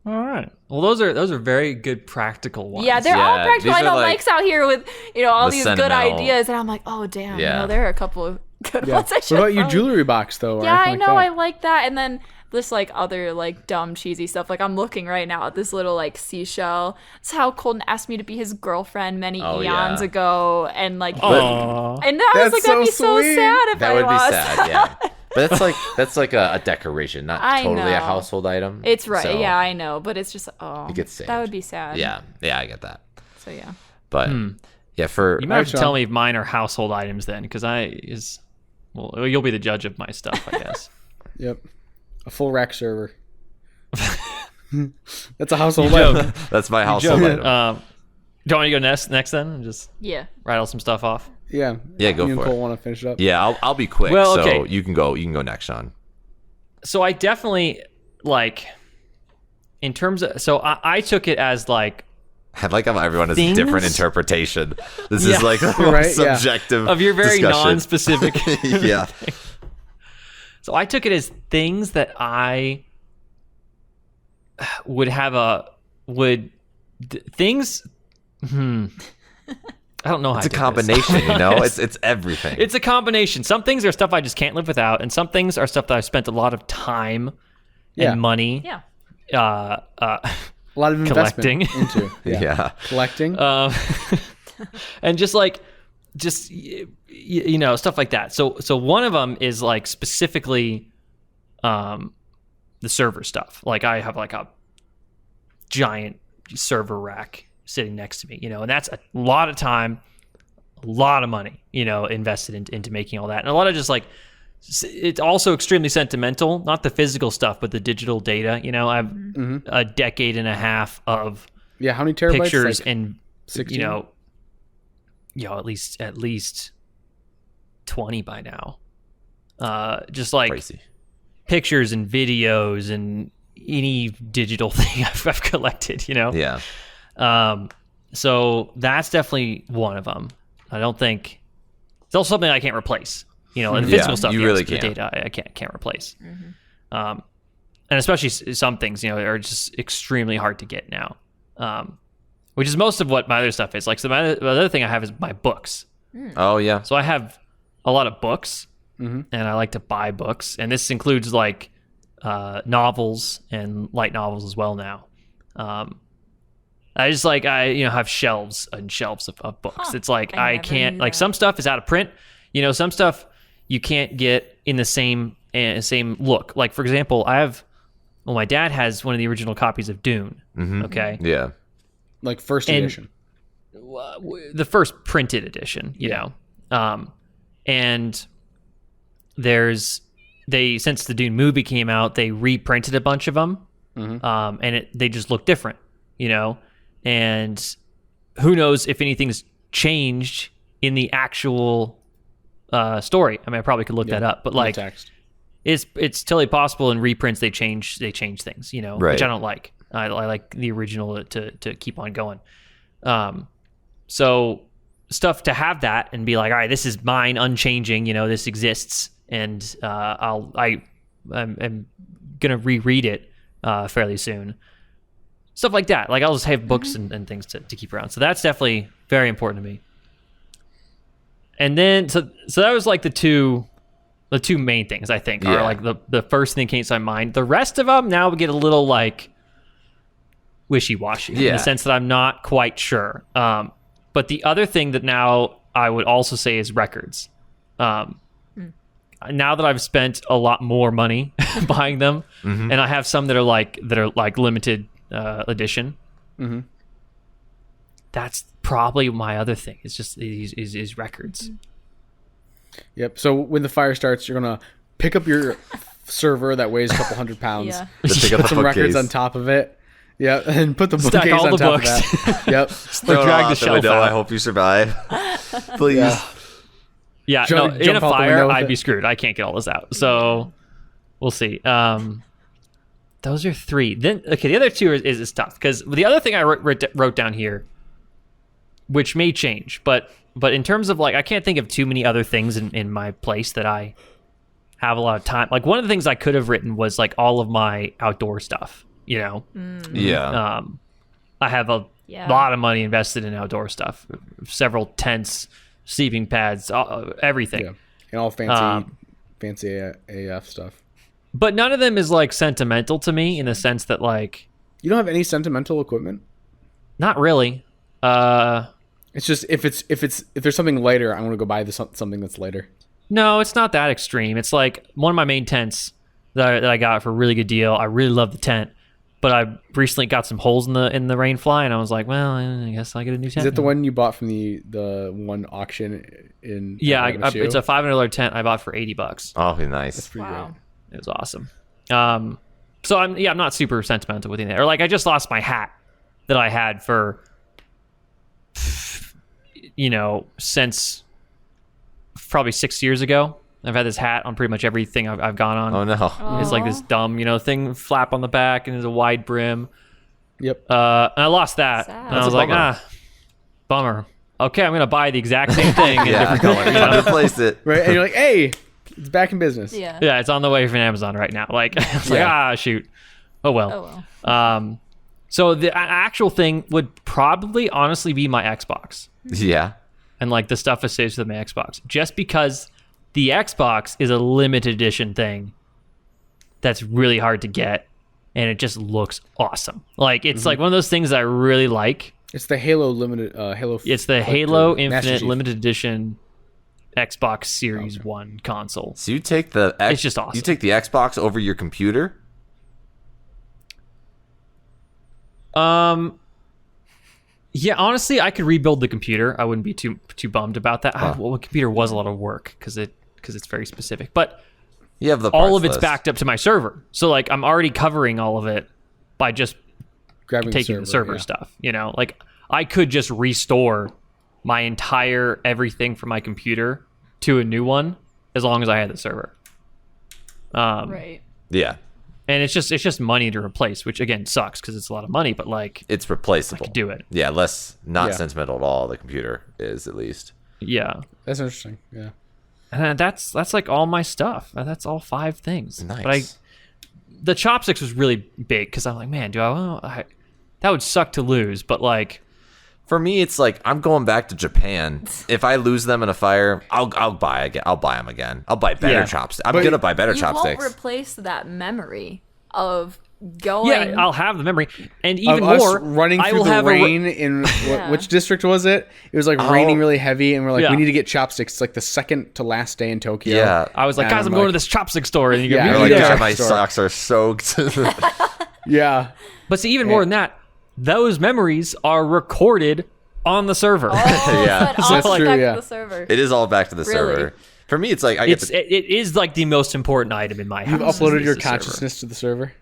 All right. Well, those are very good practical ones. Yeah, they're all practical. I know like Mike's out here with all the these good ideas, and I'm like, oh damn, there are a couple of good ones. I What about your jewelry box though? Yeah, I know, I like that, and then this like other like dumb cheesy stuff. Like I'm looking right now at this little like seashell. It's how Colton asked me to be his girlfriend many eons ago, and like, and I was like, that'd be so sad if that I would lost. be sad. Yeah. But that's like a decoration, not totally a household item. It's right. So yeah, I know. But it's just, it gets saved. That would be sad. Yeah, I get that. So, yeah. But, yeah, for... You might have to tell me if mine are household items then, because you'll be the judge of my stuff, I guess. Yep. A full rack server. That's a household item. That's my household item. Do you want me to go next then? And just rattle some stuff off? Yeah. Go me and for Cole it. want to finish it up. Yeah, I'll be quick. Well, okay. So you can go next, Sean. So I definitely like in terms of I took it as like I like how everyone has a different interpretation. This is like the right, most subjective of your very discussion. non-specific. Yeah. So I took it as things that I would have things. I don't know how it's a combination, you know? It's everything. It's a combination. Some things are stuff I just can't live without, and some things are stuff that I've spent a lot of time and money. Yeah. A lot of collecting into. Yeah. Collecting. And just stuff like that. So one of them is like specifically the server stuff. Like I have like a giant server rack sitting next to me, and that's a lot of time, a lot of money, invested into making all that. And a lot of just like, it's also extremely sentimental, not the physical stuff, but the digital data. I have a decade and a half of how many terabytes? Pictures like and 16? at least 20 by now. Just like crazy. Pictures and videos and any digital thing I've collected, Yeah. So that's definitely one of them. I don't think it's also something I can't replace. You know, the physical stuff, you really the can't. data I can't replace. And especially some things, you know, are just extremely hard to get now. Which is most of what my other stuff is. Like, so my other thing I have is my books. Oh yeah. So I have a lot of books, and I like to buy books, and this includes like novels and light novels as well now. I just like have shelves and shelves of books. It's like I can't like some stuff is out of print. You know, some stuff you can't get in the same look. Like, for example, my dad has one of the original copies of Dune. Okay. Yeah. Like first edition. The first printed edition, you know. And since the Dune movie came out, they reprinted a bunch of them. And they just look different, you know. And who knows if anything's changed in the actual story. I mean, I probably could look that up, but like text. It's totally possible in reprints they change things, you know, right. which I don't like. I like the original to keep on going. So stuff to have that and be like, all right, this is mine, unchanging, you know, this exists, and I'm gonna reread it fairly soon. Stuff like that. Like, I'll just have books and things to keep around. So that's definitely very important to me. And then so that was like the two main things I think are like the first thing that came to my mind. The rest of them now get a little like wishy-washy in the sense that I'm not quite sure. But the other thing that now I would also say is records. Now that I've spent a lot more money buying them, and I have some that are like limited edition. That's probably my other thing. It's just is records. Yep. So when the fire starts, you're gonna pick up your server that weighs a couple hundred pounds. Yeah. Put some records on top of it. Yeah, and put the bookcase all on the top books. of that. Yep. Throw it drag out the shelf window. out. I hope you survive. Please. Yeah, Jump no, in a out the fire, window with I'd it. be screwed. I can't get all this out. So we'll see. Those are three. Then, okay, the other two is tough because the other thing I wrote down here, which may change, but in terms of like, I can't think of too many other things in my place that I have a lot of time. Like, one of the things I could have written was like all of my outdoor stuff, you know? Yeah. I have a lot of money invested in outdoor stuff, several tents, sleeping pads, everything. Yeah. And all fancy AF stuff. But none of them is like sentimental to me in the sense that like, You don't have any sentimental equipment? not really. It's just if there's something later, I want to go buy something that's later. No, it's not that extreme. It's like one of my main tents that I got for a really good deal. I really love the tent, but I recently got some holes in the rainfly, and I was like, well, I guess I get a new tent. Is it the one you bought from the one auction in? Yeah, MSU? it's a $500 tent I bought for $80. Oh, nice. That's pretty Wow. great. It was awesome. So I'm not super sentimental with it. Or like, I just lost my hat that I had for, since probably 6 years ago. I've had this hat on pretty much everything I've gone on. Oh no. It's like this dumb, thing, flap on the back, and there's a wide brim. Yep. And I lost that. Sad. And I That's was a like, bummer. bummer. Okay, I'm gonna buy the exact same thing in a Yeah. different color. Replace it. Right, and you're like, hey, it's back in business. Yeah. Yeah, it's on the way from Amazon right now. Like, it's like, shoot. Oh well. Oh well. So the actual thing would probably honestly be my Xbox Yeah. and like the stuff associated with my Xbox, just because the Xbox is a limited edition thing that's really hard to get, and it just looks awesome. Like, it's like one of those things that I really like. It's the Halo limited Halo. It's the like Halo the Master Infinite Chief. limited edition Xbox Series 1 console. So you take the It's just awesome. You take the Xbox over your computer? Yeah, honestly, I could rebuild the computer. I wouldn't be too bummed about that. Well, the computer was a lot of work because it's very specific. But You have the all parts of it's list. backed up to my server. So like, I'm already covering all of it by just Grabbing taking the server yeah. stuff. Like, I could just restore my entire everything from my computer to a new one as long as I had the server. Right. Yeah. And it's just money to replace, which again sucks because it's a lot of money. But like, It's replaceable. I could do it. Yeah, not Yeah. sentimental at all. The computer is, at least. Yeah. That's interesting. Yeah. And that's like all my stuff. That's all 5 things. Nice. But the chopsticks was really big because I'm like, man, that would suck to lose. But like, For me, it's like I'm going back to Japan. If I lose them in a fire, I'll buy again. I'll buy them again. I'll buy better chopsticks. I'm gonna buy better chopsticks. You won't replace that memory of going. yeah, I'll have the memory, and even Of us more, running I through will the have rain in which district was it? It was like raining really heavy, and we're like, Yeah. we need to get chopsticks. It's like the second to last day in Tokyo. Yeah. I was like, And guys, I'm going to this chopstick store, and you go, Yeah, "Me You're like, neither." God, my Store. socks are soaked. Yeah. But see, even more than that, those memories are recorded on the server. Yeah. But all That's true, back yeah. to the server. It is all back to the Really? server. For me, it's like I get to, It is like the most important item in my house. You've uploaded is your the server. consciousness to the server.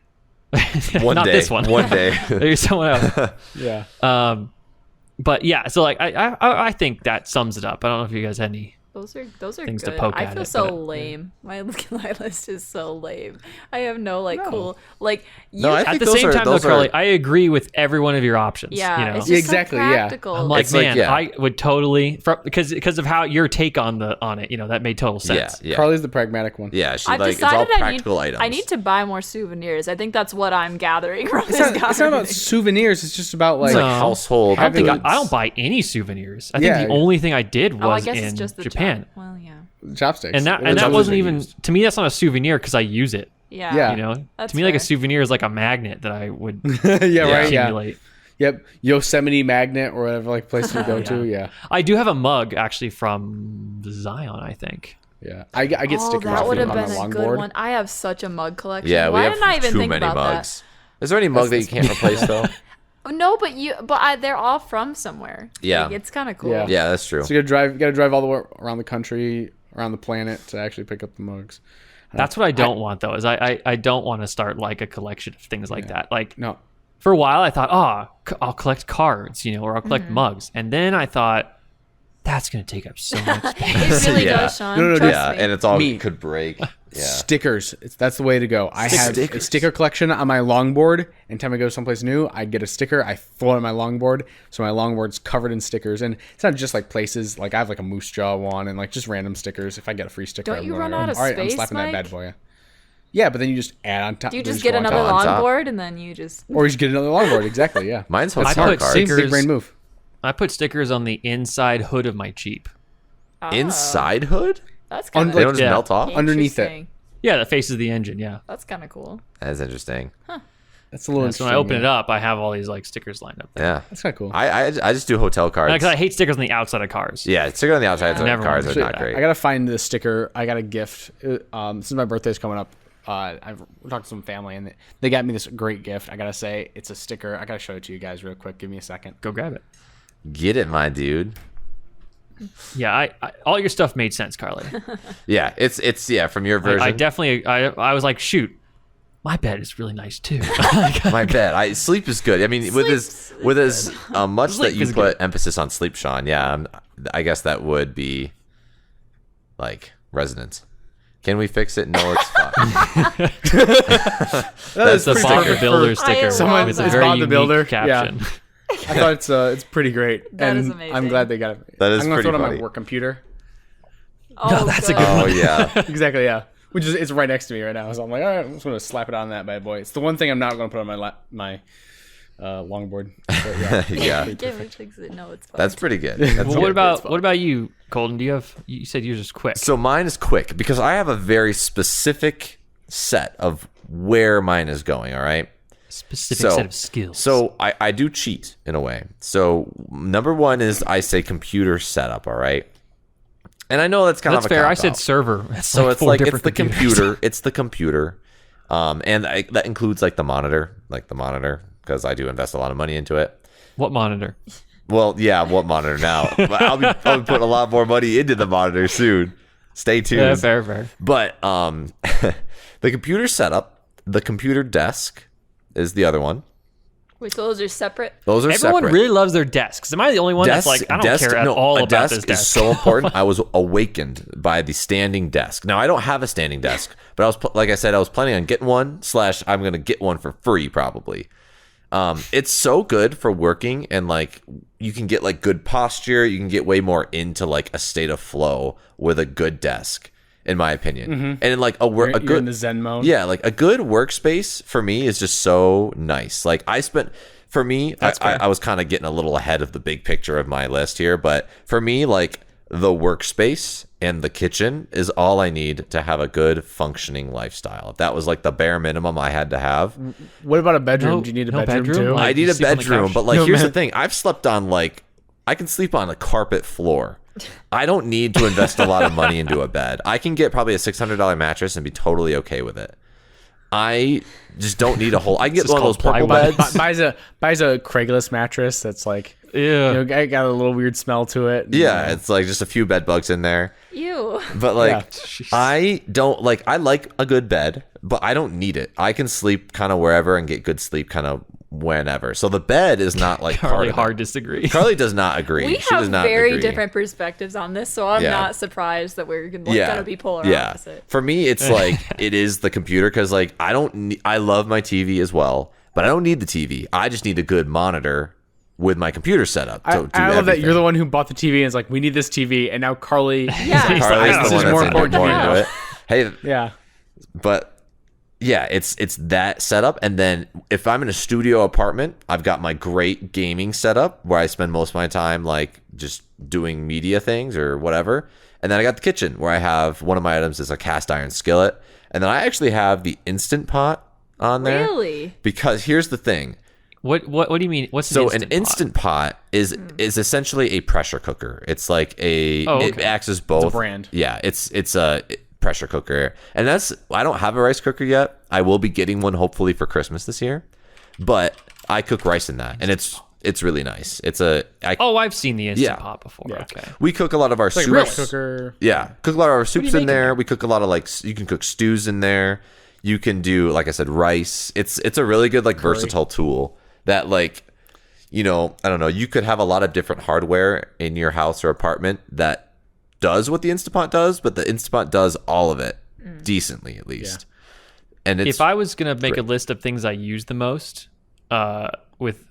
one Not day. this one. One day. There's someone else. Yeah. But yeah, so like I think that sums it up. I don't know if you guys had any. Those are Things to good. poke I at feel it, so but- lame. My list is so lame. I have no cool like you. No, I At think the those same are- time, though, those are- Carly, I agree with every one of your options. yeah, you know? it's just Exactly, so yeah. practical. I'm like, It's like, man, yeah. I would totally because of how your take on it. You know, that made total Yeah. sense. Yeah. Carly's the pragmatic one. Yeah. She I've like it's all decided practical items. I need to buy more souvenirs. I think that's what I'm gathering from It's this not, it's not about souvenirs. It's just about like It's like No. household. I don't think Having- I don't buy any souvenirs. I Yeah. think the only thing I did Oh, I was guess in it's just the Japan, Well, yeah, chopsticks. and that Chopsticks wasn't are even used. to me. That's not a souvenir because I use it. yeah, Yeah. You know, That's to me, like a fair. souvenir is like a magnet that I would yeah, right. Yeah. accumulate. Yep. Yosemite Magnet or whatever like place to go to. Yeah. I do have a mug actually from Zion, I think. Yeah. I get Oh, stickers that on would have my been a good longboard. one. I have such a mug collection. Yeah, we Why have didn't I even too think many about mugs. Is there any mug that you can't replace though? that? No, but they're all from somewhere. Yeah. Like, it's kind of cool. Yeah. Yeah, that's true. So you gotta drive all the way around the country, around the planet to actually pick up the mugs. That's what I don't want though. Is I don't want to start like a collection of things like that. Like No. for a while, I thought, I'll collect cards, or I'll collect Mm-hmm. mugs, and then I thought that's gonna take up so much space. It really Yeah. does, Sean. No, Trust Yeah, me. and it's all Me. could break. Yeah. Stickers. That's the way to go. I have a Stickers. sticker collection on my longboard. Anytime I go someplace new, I get a sticker. I throw it on my longboard, so my longboard's covered in stickers. And it's not just like places. Like I have like a moose jaw one and like just random stickers. If I get a free sticker, Don't I'm you going, run out of all right, I'm space, slapping that bad Mike? boy. Yeah, but then you just add on top. Do you they just get go on another top. on top. longboard and then you just? Or you just get another longboard. Exactly. Yeah. Mine's I hotel put cards. stickers- Big brain move. I put stickers on the inside hood of my Jeep. Oh, Inside hood? That's kind They of don't just Yeah. melt off? Underneath it. Yeah, that faces the engine. Yeah, That's kind of cool. That's interesting. That's a little. so when I open it up, I have all these like stickers lined up. Yeah. That's kind of cool. I just do hotel cards. Because I hate stickers on the outside of cars. Yeah, sticker on the outside of Never cards mind. are not great. I gotta find the sticker. I got a gift. Since my birthday's coming up, I've talked to some family and they got me this great gift. I gotta say, it's a sticker. I gotta show it to you guys real quick. Give me a second. Go grab it. Get it, my dude. Yeah, I all your stuff made sense, Carly. Yeah, it's yeah, from your version. I definitely I was like, shoot, my bed is really nice too. My bed. Sleep is good. I mean, with as much that Sleep you is put good. emphasis on sleep, Sean. Yeah, I guess that would be like resonance. Can we fix it? No, it's fine. That's the Bob the Builder I sticker love with a that. very Bob the unique Builder, caption. I thought it's pretty great. That and is I'm amazing. glad they got it. That is I'm gonna pretty throw it on funny. my work computer. Oh, that's a good. good Oh yeah, Exactly. Yeah. Which is it's right next to me right now. So I'm like, all right, I'm just gonna slap it on that bad boy. It's the one thing I'm not gonna put on my longboard. But yeah. yeah. Give it fix it. No, it's fine. That's pretty good. That's Well, good. what about you, Colton? Do you have? You said yours is quick. So mine is quick because I have a very specific set of where mine is going. All right. Specific set of skills. So I do cheat in a way. So number one is I say computer setup. All right. And I know that's kind that's of a fair. I cop-out. said server. That's So it's four like it's different the computers. computer. It's the computer, and that includes like the monitor, because I do invest a lot of money into it. What monitor? Well, yeah, what monitor now? But I'll be putting a lot more money into the monitor soon. Stay tuned. Yeah, fair. But the computer setup, the computer desk is the other one. Wait, so those are separate? Those are Everyone separate. really loves their desks. Am I the only one that's like, I don't care at all a about desk this desk? is so important. I was awakened by the standing desk. Now I don't have a standing desk, but like I said, I was planning on getting one. / I'm gonna get one for free probably. It's so good for working, and like you can get like good posture. You can get way more into like a state of flow with a good desk, in my opinion. And in like You're good in the Zen mode. yeah, like a good workspace for me is just so nice. Like I was kind of getting a little ahead of the big picture of my list here, but for me, like the workspace and the kitchen is all I need to have a good functioning lifestyle. If that was like the bare minimum I had to have. What about a bedroom? Do you need a bedroom too? Like, I need a sleep on the bedroom, couch? but like No, here's man. the thing. I've slept on like I can sleep on a carpet floor. I don't need to invest a lot of money into a bed. I can get probably a $600 mattress and be totally okay with it. I just don't need a whole. I can get It's one of those called purple plywood. beds. buys a Craigslist mattress that's like, Yeah. I got a little weird smell to it. Yeah, it's like just a few bed bugs in there. Ew. But like, Yeah. I don't like. I like a good bed, but I don't need it. I can sleep kind of wherever and get good sleep kind of whenever. So the bed is not like part Carly of it. hard disagree. Carly does not agree. We She does have not very agree. different perspectives on this, so I'm Yeah. not surprised that we're gonna be polar opposite. For me, it's like it is the computer because like I love my TV as well, but I don't need the TV. I just need a good monitor with my computer set up. I To do love that everything. you're the one who bought the TV and is like, we need this TV, and now Carly. Yeah. is like, Carly's this the is one more that's important more to me into now. it. Hey, Yeah. but yeah, it's that setup, and then if I'm in a studio apartment, I've got my great gaming setup where I spend most of my time like just doing media things or whatever, and then I got the kitchen where I have one of my items is a cast iron skillet, and then I actually have the Instant Pot on there. Really? Because here's the thing. What do you mean? What's So an an Instant Pot is essentially a pressure cooker. It's like it acts as both. brand. Yeah, it's a pressure cooker, and I don't have a rice cooker yet. I will be getting one hopefully for Christmas this year, but I cook rice in that, and it's really nice. I've seen the Instant Yeah. Pot before. Yeah. Okay. We cook a lot of our Like soups. rice cooker. Yeah, cook a lot of our soups in making there. there? We cook a lot of like you can cook stews in there. You can do like I said rice. It's a really good like versatile tool that like I don't know. You could have a lot of different hardware in your house or apartment that does what the Instant Pot does, but the Instant Pot does all of it decently at least. And it's If I was gonna make a great. list of things I use the most, with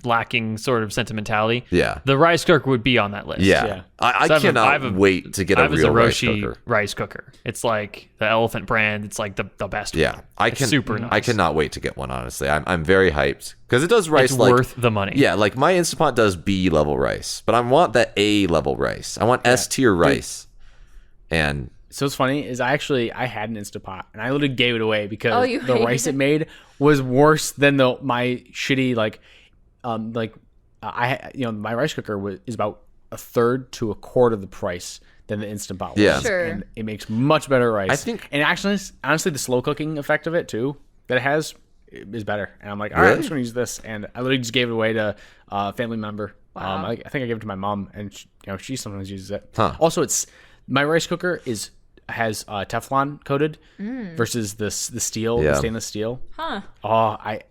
lacking sort of sentimentality, Yeah. the rice cooker would be on that list. yeah. Yeah. I So cannot wait to get I a have a real rice Zeroshi cooker. rice cooker. It's like the Elephant brand. It's like the best. Yeah, one. I It's can. super nice. I cannot wait to get one. Honestly, I'm very hyped because it does rice It's like worth the money. Yeah, like my Instant Pot does B level rice, but I want that A level rice. I want S tier rice, and So what's funny is I had an Instant Pot and I literally gave it away because you the hated rice it? it made was worse than my shitty my rice cooker is about a third to a quarter of the price than the Instant Pot was. Yeah. Sure. And it makes much better rice. I think- and actually, honestly, the slow cooking effect of it too that it has is better. And I'm like, all right, I'm Really? just gonna use this, and I literally just gave it away to a family member. Wow. I think I gave it to my mom, and she sometimes uses it. Huh. Also, it's my rice cooker has Teflon coated versus the steel, Yeah. the stainless steel. Huh. Oh, I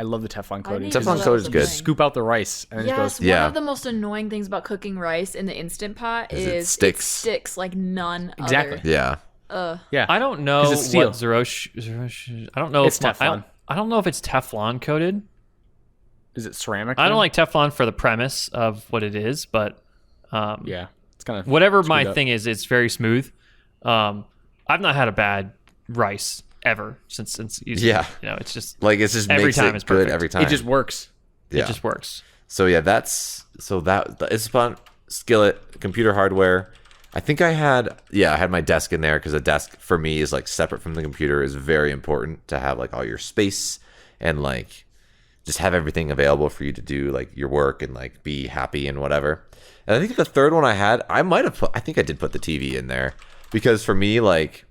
love the Teflon coating. didn't Teflon know that coat was is a good. thing. Scoop out the rice and it Yes, goes. Yeah. one of the most annoying things about cooking rice in the Instant Pot Is it is sticks. sticks like none Exactly. other. yeah, Yeah, I don't know 'Cause it's steel. what Zeroshi. I don't know. It's if my- Teflon. I don't know if it's Teflon coated. Is it ceramic? I don't then? like Teflon for the premise of what it is, but Yeah, it's kind of whatever my up. thing is, it's very smooth. I've not had a bad rice ever since using Yeah. it. It's just like it's just Every makes time it it's good perfect. every time. It just works. yeah. it just works. So yeah, the Instant Pot skillet, computer hardware. I think I had my desk in there because a desk for me is like separate from the computer is very important to have like all your space and like just have everything available for you to do like your work and like be happy and whatever. And I think the third one I had, I think I did put the TV in there because for me like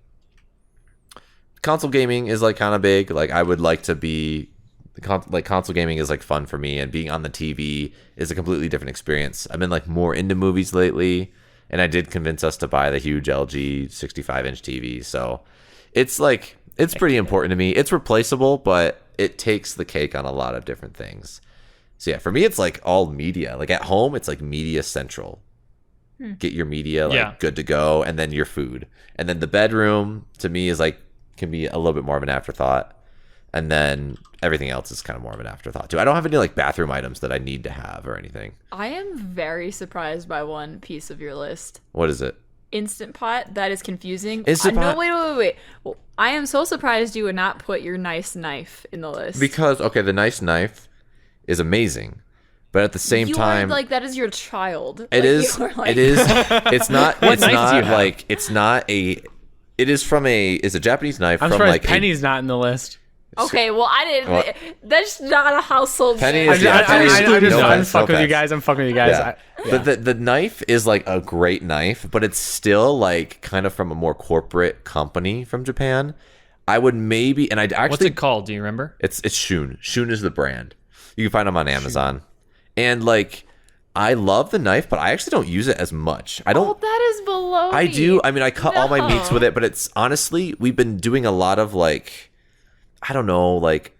console gaming is like kind of big. Like I would like to be console gaming is like fun for me, and being on the TV is a completely different experience. I've been like more into movies lately, and I did convince us to buy the huge LG 65-inch TV. So it's like it's pretty important to me. It's replaceable, but it takes the cake on a lot of different things. So yeah, for me it's like all media. Like at home it's like media central. Get your media like Yeah. good to go, and then your food. And then the bedroom to me is like can be a little bit more of an afterthought. And then everything else is kind of more of an afterthought too. I don't have any like bathroom items that I need to have or anything. I am very surprised by one piece of your list. What is it? Instant Pot. That is confusing. Instant No, Pot? wait. Well, I am so surprised you would not put your nice knife in the list. Because okay, the nice knife is amazing, but at the same you time, are like that is your child. it is. Like, It is. It's not. It's knife do not you have? like. It's not a. It is from a. Is a Japanese knife I'm from surprised like. Penny's not in the list. Okay, well I didn't. What? That's not a household Penny name. is- yeah, Penny's I'm excluded. No I'm offense, fucking no with you offense. guys. I'm fucking with you guys. Yeah. The knife is like a great knife, but it's still like kind of from a more corporate company from Japan. I would maybe, and I'd actually. What's it called? Do you remember? It's Shun. Shun is the brand. You can find them on Amazon. And like, I love the knife, but I actually don't use it as much. I don't. Oh, that is below. I do. I mean, I cut all my No. meats with it, but it's honestly, we've been doing a lot of like, I don't know, like,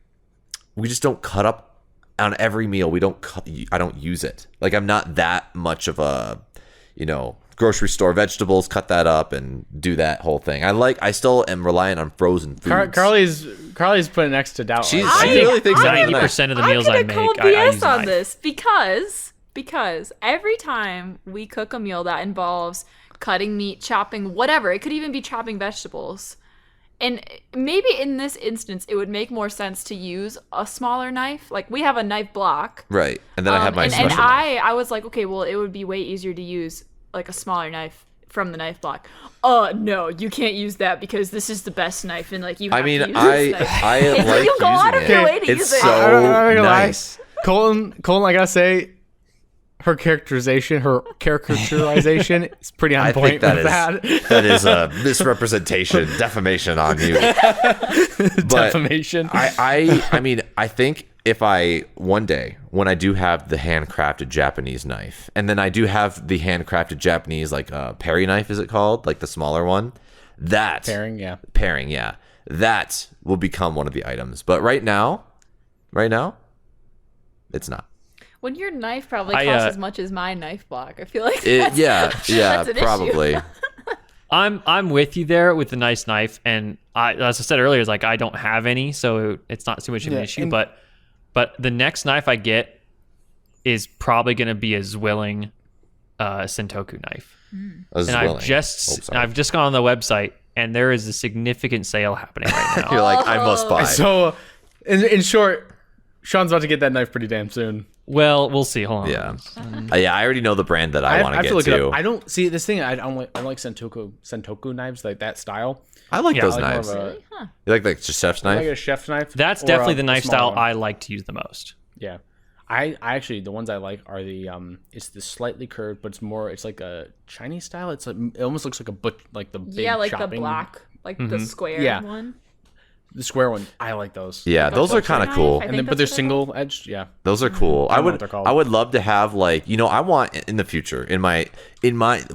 we just don't cut up on every meal. We don't cut. I don't use it. Like, I'm not that much of a, grocery store vegetables. Cut that up and do that whole thing. I still am reliant on frozen foods. Carly's put it next to doubt. She's- Like, she really thinks that. 90% of the meals I I'm make, gonna call I BS use a on knife. this because every time we cook a meal that involves cutting meat, chopping, whatever, it could even be chopping vegetables. And maybe in this instance, it would make more sense to use a smaller knife. Like we have a knife block. Right, and then I have my and special. knife. I was like, okay, well, it would be way easier to use like a smaller knife from the knife block. No, you can't use that because this is the best knife, and like you. Have I mean, to use this knife. I And like you go out of using your it. way to It's use it. so I'm not gonna lie. nice. Colton, I gotta say, her characterization is pretty on I point think that with that. that is a misrepresentation, defamation on you. But Defamation. I mean, I think if I one day when I do have the handcrafted Japanese knife, and then I do have the handcrafted Japanese like Perry knife, is it called, like the smaller one? That Pairing, yeah. that will become one of the items. But right now, it's not. When your knife probably I, costs as much as my knife block, I feel like It, yeah, that's an issue. probably. I'm with you there with the nice knife, and as I said earlier, is like I don't have any, so it's not too much of an Yeah, issue. and- But the next knife I get is probably going to be a Zwilling Sentoku knife, and I've just gone on the website, and there is a significant sale happening right now. You're like, I must buy. So, in short, Sean's about to get that knife pretty damn soon. Well, we'll see. Hold on. Yeah, yeah. I already know the brand that I want to have get to look it to. up. I don't see this thing. I don't like Sentoku knives, like that style. I like Yeah, those I like knives. more of a, Really? Huh. You like just chef's I like knife? a chef's knife. That's or definitely a the knife smaller style one. I like to use the most. Yeah, I actually the ones I like are the it's the slightly curved, but it's like a Chinese style. It's like it almost looks like like the big Yeah, like the chopping, block, like the square Yeah. one. the square one. I like those. Yeah, those are kind of knife, cool. I And think then, but they're that's what they're called. single edged. Yeah, Those are cool. I I don't know would what they're called. I would love to have like, I want in the future in my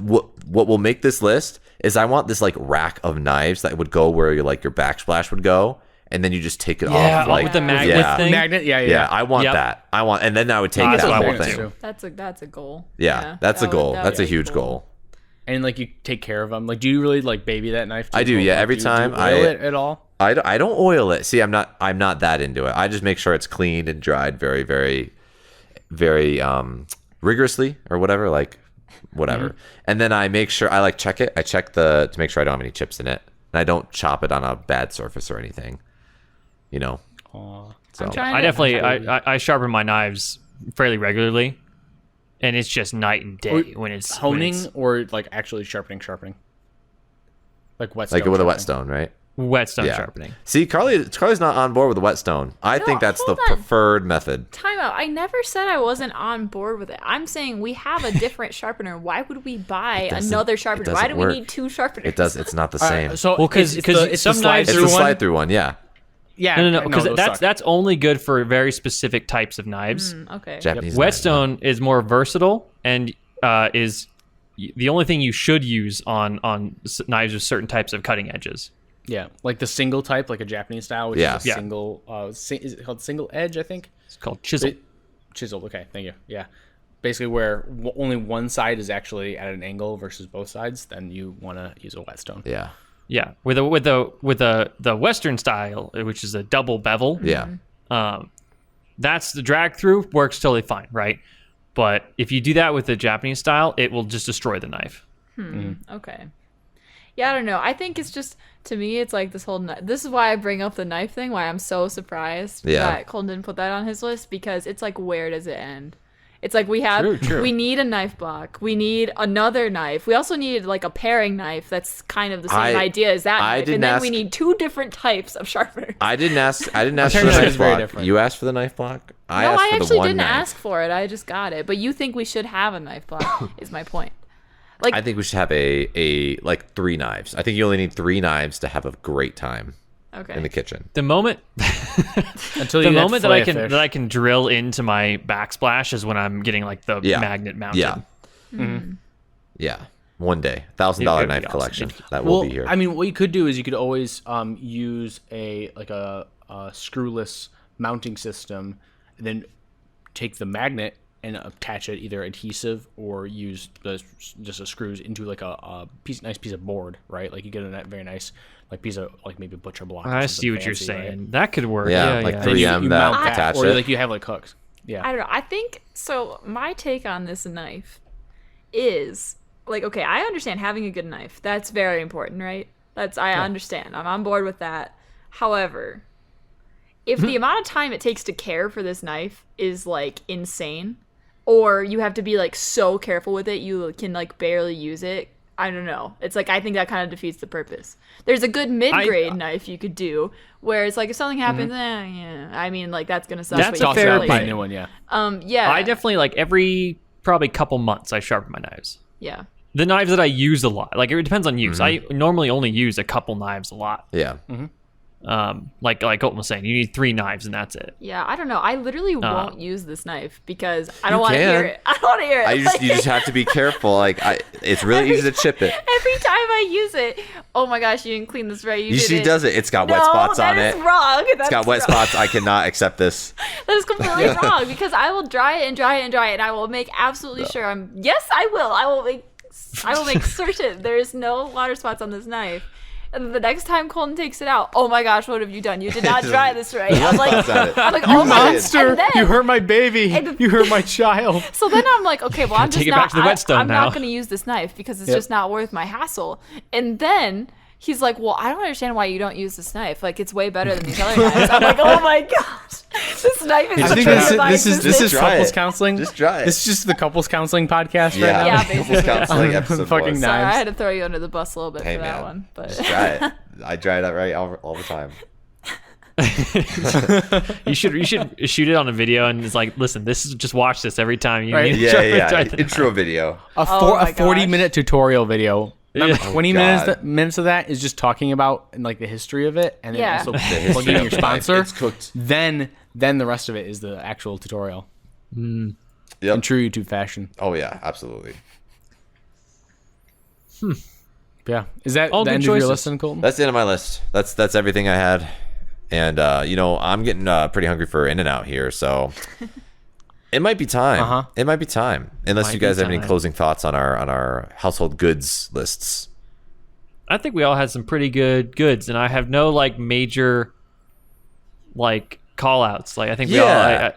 what will make this list is I want this like rack of knives that would go where your backsplash would go, and then you just take it off like with the magnet yeah. thing. magnet. Yeah, Yeah, I want Yep. that. And then I would take That's that what I whole want thing. too. That's a goal. Yeah, that's a that would- goal. that That's would a be huge cool. goal. And like you take care of them. Like, do you really like baby that knife? I do, yeah, Like, every do time you oil I- it at all. I don't oil it. See, I'm not that into it. I just make sure it's cleaned and dried very, very, very rigorously or whatever, whatever. And then I make sure I check it. I check to make sure I don't have any chips in it, and I don't chop it on a bad surface or anything. Aw. So I'm trying I to- definitely I sharpen my knives fairly regularly, and it's just night and day when it's honing when it's or like actually sharpening. Like whetstone. like with a sharpening. whetstone, right? whetstone Yeah. sharpening. See, Carly's not on board with the whetstone. I think that's the hold on. preferred method. Time out. I never said I wasn't on board with it. I'm saying we have a different sharpener. Why would we buy doesn't- another it sharpener? doesn't Why do work. we need two sharpeners? It's not the same. So Well, 'cause- it's 'cause the some knives- It's slide-through the one. slide through one, yeah. Yeah, No, I know because those suck. that's only good for very specific types of knives. Okay. Japanese knife. Whetstone is more versatile and is the only thing you should use on knives with certain types of cutting edges. Yeah, like the single type, like a Japanese style, which Yeah. is a Yeah. single. Is it called single edge? I think. It's called chisel. Chiseled. Okay, thank you. Yeah, basically where only one side is actually at an angle versus both sides, then you want to use a whetstone. Yeah. Yeah, with the Western style, which is a double bevel. Yeah. That's the drag through works totally fine, right? But if you do that with the Japanese style, it will just destroy the knife. Okay. Yeah, I don't know. I think it's just, to me, it's like this whole this is why I bring up the knife thing, why I'm so surprised that Colton didn't put that on his list, because it's like, where does it end? It's like we need a knife block. We need another knife. We also need like a paring knife that's kind of the same idea as that knife. And then we need 2 different types of sharpeners. I didn't ask for the knife block. You asked for the knife block? I actually didn't ask for it. I just got it. But you think we should have a knife block is my point. Like, I think we should have a like 3 knives. I think you only need 3 knives to have a great time in the kitchen. The moment until you that I can drill into my backsplash is when I'm getting like the magnet mounted. Yeah. Yeah. One day, $1,000 knife collection that will be here. I mean, what you could do is you could always use a screwless mounting system, and then take the magnet and attach it either adhesive or use just the screws into like a nice piece of board, right? Like you get a very nice like piece of like maybe butcher block. I see what you're saying. Right? That could work. Yeah, like 3M that attach or it. like you have like hooks. Yeah. I don't know. I think so. My take on this knife is like, okay, I understand having a good knife. That's very important, right? I understand. I'm on board with that. However, if the amount of time it takes to care for this knife is like insane, or you have to be like so careful with it you can like barely use it, I don't know. It's like, I think that kind of defeats the purpose. There's a good mid-grade knife you could do where it's like, if something happens, I mean, like, that's gonna suck. That's a fair point. New one, yeah. Yeah. I definitely like every probably couple months I sharpen my knives. Yeah. The knives that I use a lot, like it depends on use. I normally only use a couple knives a lot. Yeah. Like Colton was saying, you need 3 knives and that's it. Yeah, I don't know. I literally won't use this knife because I don't want to hear it. I don't want to hear it. You just have to be careful. Like it's really easy to chip it. Every time I use it, oh my gosh, you didn't clean this right. She does it. It's got wet spots on it. That is wrong. It's got wet spots. I cannot accept this. That is completely wrong because I will dry it and dry it and dry it, and I will make absolutely sure Yes, I will. I will make certain there is no water spots on this knife. And the next time Colton takes it out, oh my gosh, what have you done? You did not dry this right. I'm like, oh my monster! You hurt my baby. You hurt my child. So then I'm like, okay, well, I'm just take it back to the whetstone I'm now. not going to use this knife because it's just not worth my hassle. And then he's like, well, I don't understand why you don't use this knife. Like, it's way better than these other knives. I'm like, oh my gosh, this knife is. I think this is couples counseling. Just try it. This is just the couples counseling podcast right now. Yeah, basically. Couples counseling episode. Fucking was. Sorry, I knives. had to throw you under the bus a little bit for that one. But just try it. I try that right all the time. You should shoot it on a video and it's like, listen, just watch this every time you need to yeah. Intro video. A 40-minute tutorial video. Remember, 20 minutes of that is just talking about like the history of it, and then also plugging in your sponsor. It's cooked. Then the rest of it is the actual tutorial. Yep. In true YouTube fashion. Oh yeah, absolutely. Yeah. Is that all the end choices. of your list, then, Colton? That's the end of my list. That's everything I had, and I'm getting pretty hungry for In-N-Out here, so. It might be time. It might be time. Unless you guys have any closing thoughts on our household goods lists. I think we all had some pretty good goods, and I have no like major like call outs. Like I think we all I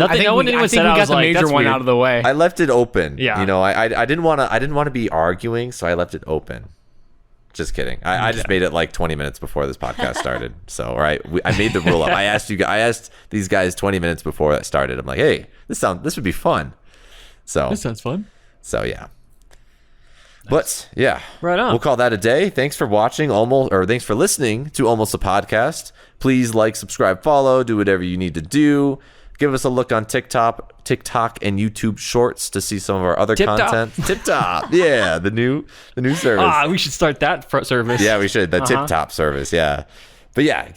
think no one even said we I got was the like, major that's one weird. out of the way. I left it open. Yeah. I didn't want to be arguing, so I left it open. Just kidding. I just made it like 20 minutes before this podcast started. So, right, I made the rule up. I asked these guys 20 minutes before that started. I'm like, hey, this would be fun. So This sounds fun. So yeah. But yeah, right on. We'll call that a day. Thanks for watching thanks for listening to Almost a Podcast. Please like, subscribe, follow, do whatever you need to do. Give us a look on TikTok and YouTube Shorts to see some of our other content. TipTop, yeah, the new service. We should start that service. Yeah, we should. The TipTop service, yeah. But yeah,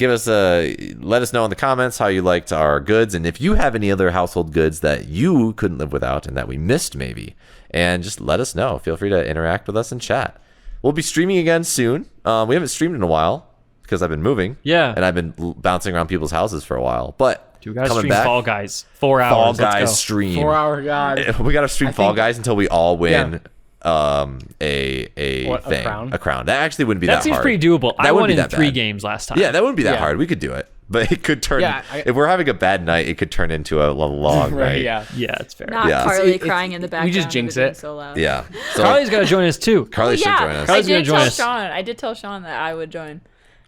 let us know in the comments how you liked our goods, and if you have any other household goods that you couldn't live without and that we missed, maybe, and just let us know. Feel free to interact with us and chat. We'll be streaming again soon. We haven't streamed in a while because I've been moving. Yeah, and I've been bouncing around people's houses for a while, but. We gotta stream Fall Guys 4 hours. Fall Guys stream. 4 hour God. We gotta stream Fall Guys until we all win What, thing, a crown? a crown. That actually wouldn't be That that seems hard. pretty doable. I wouldn't won be in that 3 bad. games last time. Yeah, that wouldn't be that Yeah. hard. We could do it, but it could turn. Yeah, if we're having a bad night, it could turn into a long Right, night. yeah. Yeah, it's fair. Not Yeah. Carly It's- crying in the background. we just of jinx being it. So loud. Yeah. So Carly's got to join us too. Carly should yeah, join us I Carly's gonna did join tell us. Sean. I did tell Sean that I would join.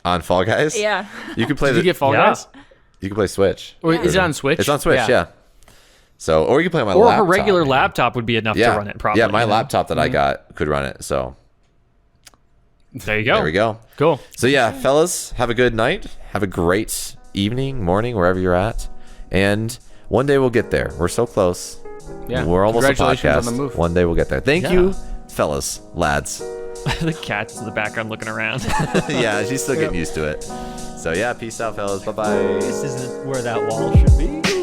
on Fall Guys. Yeah. You can play Did you get Fall Yeah. Guys? You can play Switch. Wait, is it on Switch? It's on Switch. Yeah. So, or you can play on my Or laptop. her regular laptop would be enough Yeah. to run it properly. Yeah, my you know? laptop that I got could run it. So There you go. there we go. Cool. So yeah, fellas, have a good night. Have a great evening, morning, wherever you're at. And one day we'll get there. We're so close. Yeah. We're almost a Congratulations podcast. on the move. One day we'll get there. Thank Yeah. you, fellas, lads. The cat's in the background looking around. Yeah, she's still getting used to it. So yeah, peace out, fellas. Bye bye. This isn't where that wall should be.